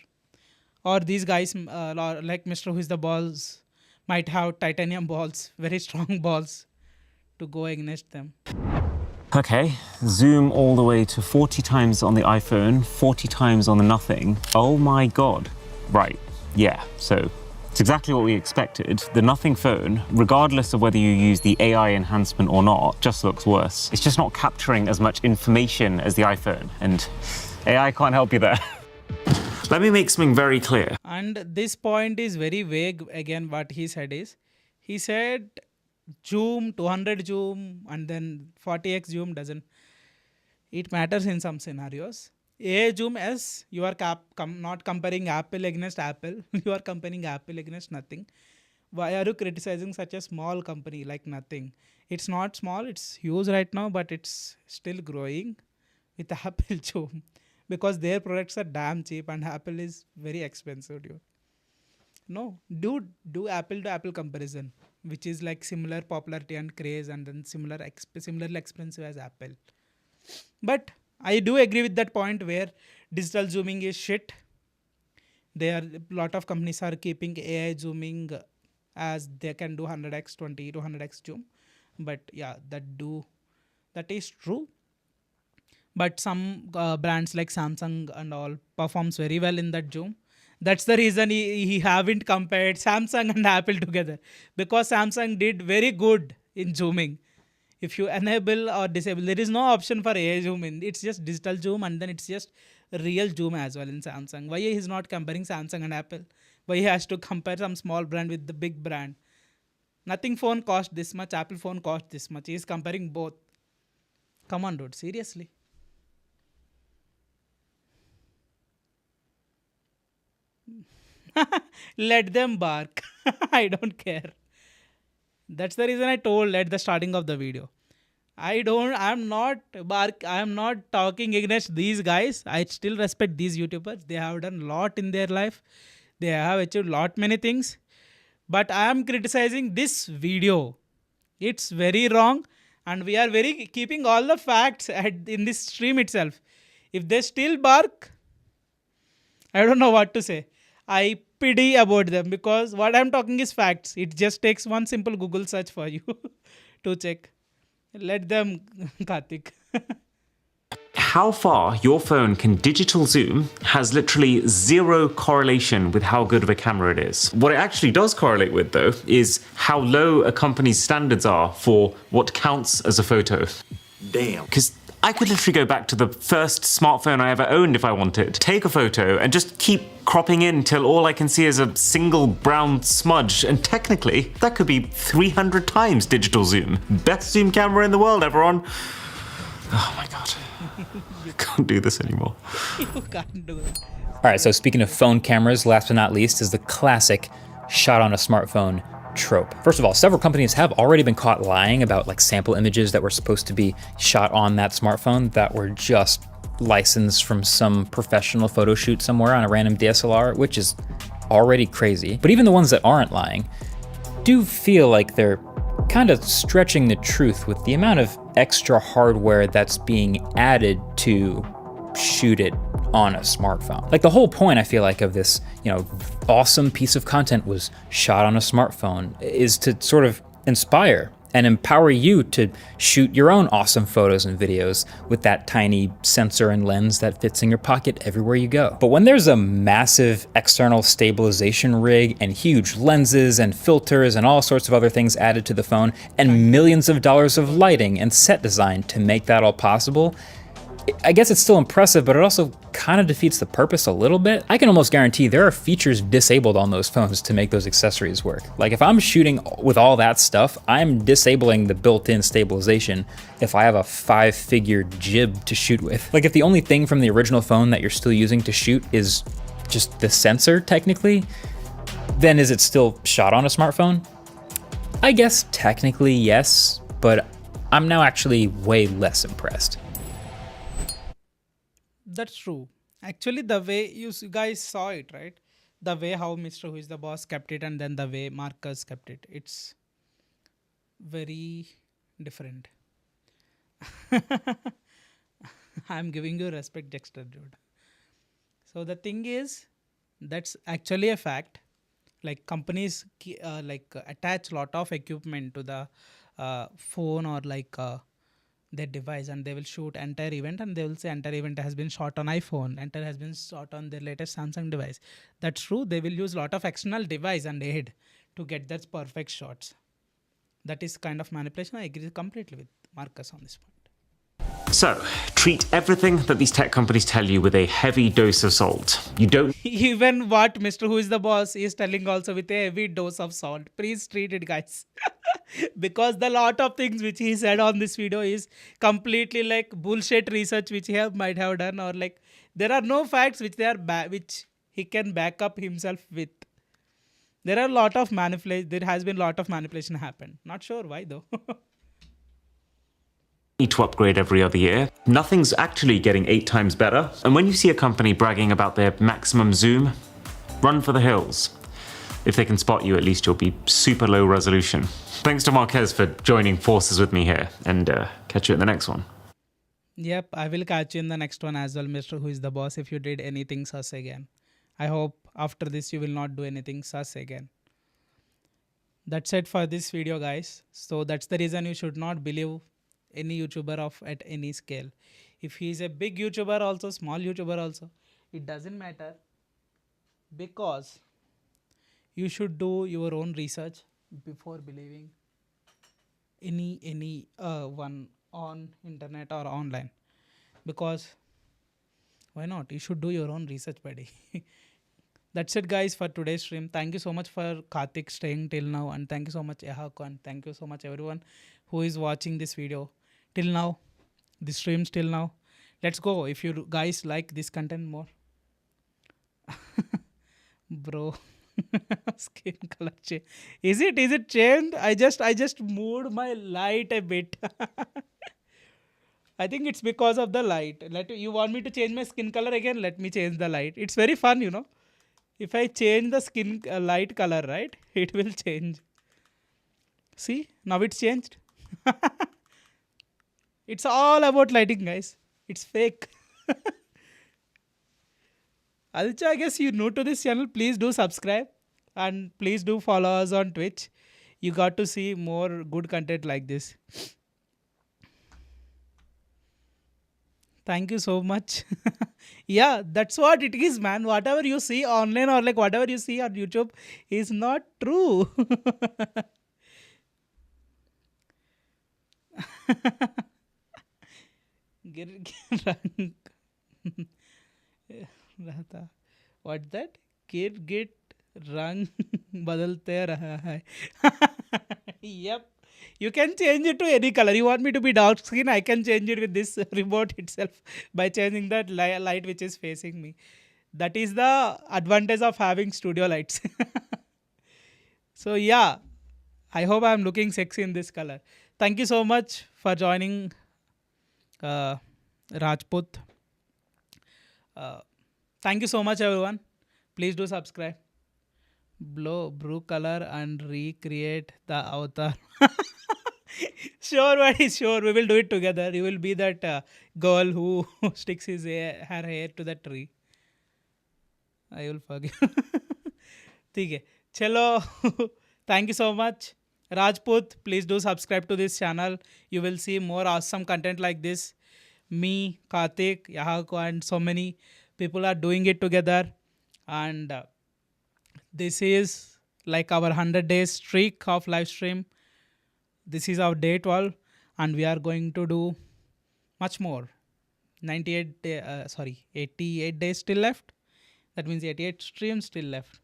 Or these guys like Mr. Who is the Balls might have titanium balls, very strong balls to go against them. Okay, zoom all the way to 40 times on the iPhone, 40 times on the Nothing. Oh my God. Right, yeah, so it's exactly what we expected. The Nothing phone, regardless of whether you use the AI enhancement or not, just looks worse. It's just not capturing as much information as the iPhone, and AI can't help you there. Let me make something very clear. And this point is very vague. Again, what he said is, he said zoom, 200 zoom, and then 40x zoom doesn't. It matters in some scenarios. AI zoom, yes, you are not comparing Apple against Apple. You are comparing Apple against Nothing. Why are you criticizing such a small company like Nothing? It's not small, it's huge right now, but it's still growing with Apple zoom. Because their products are damn cheap and Apple is very expensive, dude. No, do Apple to Apple comparison, which is like similar popularity and craze and then similarly expensive as Apple. But I do agree with that point where digital zooming is shit. A lot of companies are keeping AI zooming as they can do 100x, 20 to 100x zoom. But yeah, that is true. But some brands like Samsung and all performs very well in that zoom. That's the reason he haven't compared Samsung and Apple together. Because Samsung did very good in zooming. If you enable or disable, there is no option for AI zoom in. It's just digital zoom and then it's just real zoom as well in Samsung. Why he is not comparing Samsung and Apple? Why he has to compare some small brand with the big brand? Nothing phone cost this much, Apple phone cost this much. He is comparing both. Come on, dude, seriously. Let them bark. I don't care. That's the reason I told at the starting of the video. I'm not talking against these guys. I still respect these YouTubers. They have done a lot in their life. They have achieved many things. But I am criticizing this video. It's very wrong. And we are keeping all the facts in this stream itself. If they still bark, I don't know what to say. I pity about them because what I'm talking is facts. It just takes one simple Google search for you to check. Let them, Karthik. How far your phone can digital zoom has literally zero correlation with how good of a camera it is. What it actually does correlate with, though, is how low a company's standards are for what counts as a photo. Damn. Because I could literally go back to the first smartphone I ever owned if I wanted, take a photo and just keep cropping in till all I can see is a single brown smudge. And technically, that could be 300 times digital zoom. Best zoom camera in the world, everyone. Oh my God. I can't do this anymore. You can't do it. All right, so speaking of phone cameras, last but not least is the classic shot on a smartphone trope. First of all, several companies have already been caught lying about like sample images that were supposed to be shot on that smartphone that were just licensed from some professional photo shoot somewhere on a random DSLR, which is already crazy. But even the ones that aren't lying do feel like they're kind of stretching the truth with the amount of extra hardware that's being added to shoot it on a smartphone. Like the whole point, I feel like, of this, awesome piece of content was shot on a smartphone is to sort of inspire and empower you to shoot your own awesome photos and videos with that tiny sensor and lens that fits in your pocket everywhere you go. But when there's a massive external stabilization rig and huge lenses and filters and all sorts of other things added to the phone and millions of dollars of lighting and set design to make that all possible, I guess it's still impressive, but it also kind of defeats the purpose a little bit. I can almost guarantee there are features disabled on those phones to make those accessories work. Like if I'm shooting with all that stuff, I'm disabling the built-in stabilization if I have a 5-figure jib to shoot with. Like if the only thing from the original phone that you're still using to shoot is just the sensor technically, then is it still shot on a smartphone? I guess technically yes, but I'm now actually way less impressed. That's true. Actually, the way you guys saw it, right? The way how Mr. Who is the Boss kept it and then the way Marcus kept it. It's very different. I'm giving you respect, Dexter, dude. So the thing is, that's actually a fact. Like companies attach lot of equipment to the phone or their device, and they will shoot entire event and they will say entire event has been shot on iPhone, entire has been shot on their latest Samsung device. That's true. They will use lot of external device and aid to get that perfect shots. That is kind of manipulation. I agree completely with Marcus on this point. So, treat everything that these tech companies tell you with a heavy dose of salt. You don't Even what Mr. Who is the Boss is telling also with a heavy dose of salt. Please treat it, guys. Because the lot of things which he said on this video is completely like bullshit research which he might have done, or like there are no facts which they are which he can back up himself with. There are a lot of manipulation. There has been a lot of manipulation happened. Not sure why though. need to upgrade every other year. Nothing's actually getting 8 times better. And when you see a company bragging about their maximum zoom, run for the hills. If they can spot you, at least you'll be super low resolution. Thanks to Marquez for joining forces with me here, and catch you in the next one. Yep, I will catch you in the next one as well, Mr. Who is the Boss, if you did anything sus again. I hope after this you will not do anything sus again. That's it for this video, guys. So that's the reason you should not believe any YouTuber of at any scale. If he is a big YouTuber also, small YouTuber also, it doesn't matter, because you should do your own research before believing any one on internet or online. Because why not? You should do your own research, buddy. That's it, guys, for today's stream. Thank you so much for Karthik staying till now, and thank you so much Ehako, and thank you so much everyone who is watching this video till now, this streams till now. Let's go. If you guys like this content more, bro. Skin color change. Is it changed? I just moved my light a bit. I think it's because of the light. You want me to change my skin color again? Let me change the light. It's very fun, you know. If I change the skin light color, right, it will change. See, now it's changed. It's all about lighting, guys. It's fake. Aditya, I guess you're new to this channel. Please do subscribe and please do follow us on Twitch. You got to see more good content like this. Thank you so much. Yeah, that's what it is, man. Whatever you see online or like whatever you see on YouTube is not true. What's that? Get rang badalte raha hai. Yep. You can change it to any color. You want me to be dark skin? I can change it with this remote itself by changing that light which is facing me. That is the advantage of having studio lights. So yeah, I hope I am looking sexy in this color. Thank you so much for joining, Rajput. Thank you so much, everyone. Please do subscribe. Brew color and recreate the avatar. Sure, buddy, sure. We will do it together. You will be that girl who sticks her hair to the tree. I will forgive. ठीक है. Chalo. Thank you so much. Rajput, please do subscribe to this channel. You will see more awesome content like this. Me, Karthik, Yahako, and so many people are doing it together. And this is like our 100 days streak of live stream. This is our day 12, and we are going to do much more. 88 days still left. That means 88 streams still left.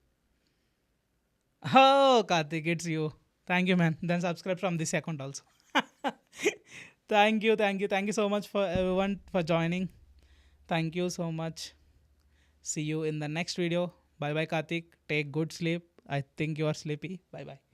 Oh, Karthik, it's you. Thank you, man. Then subscribe from this account also. Thank you so much for everyone for joining. Thank you so much. See you in the next video. Bye bye, Karthik. Take good sleep. I think you are sleepy. Bye bye.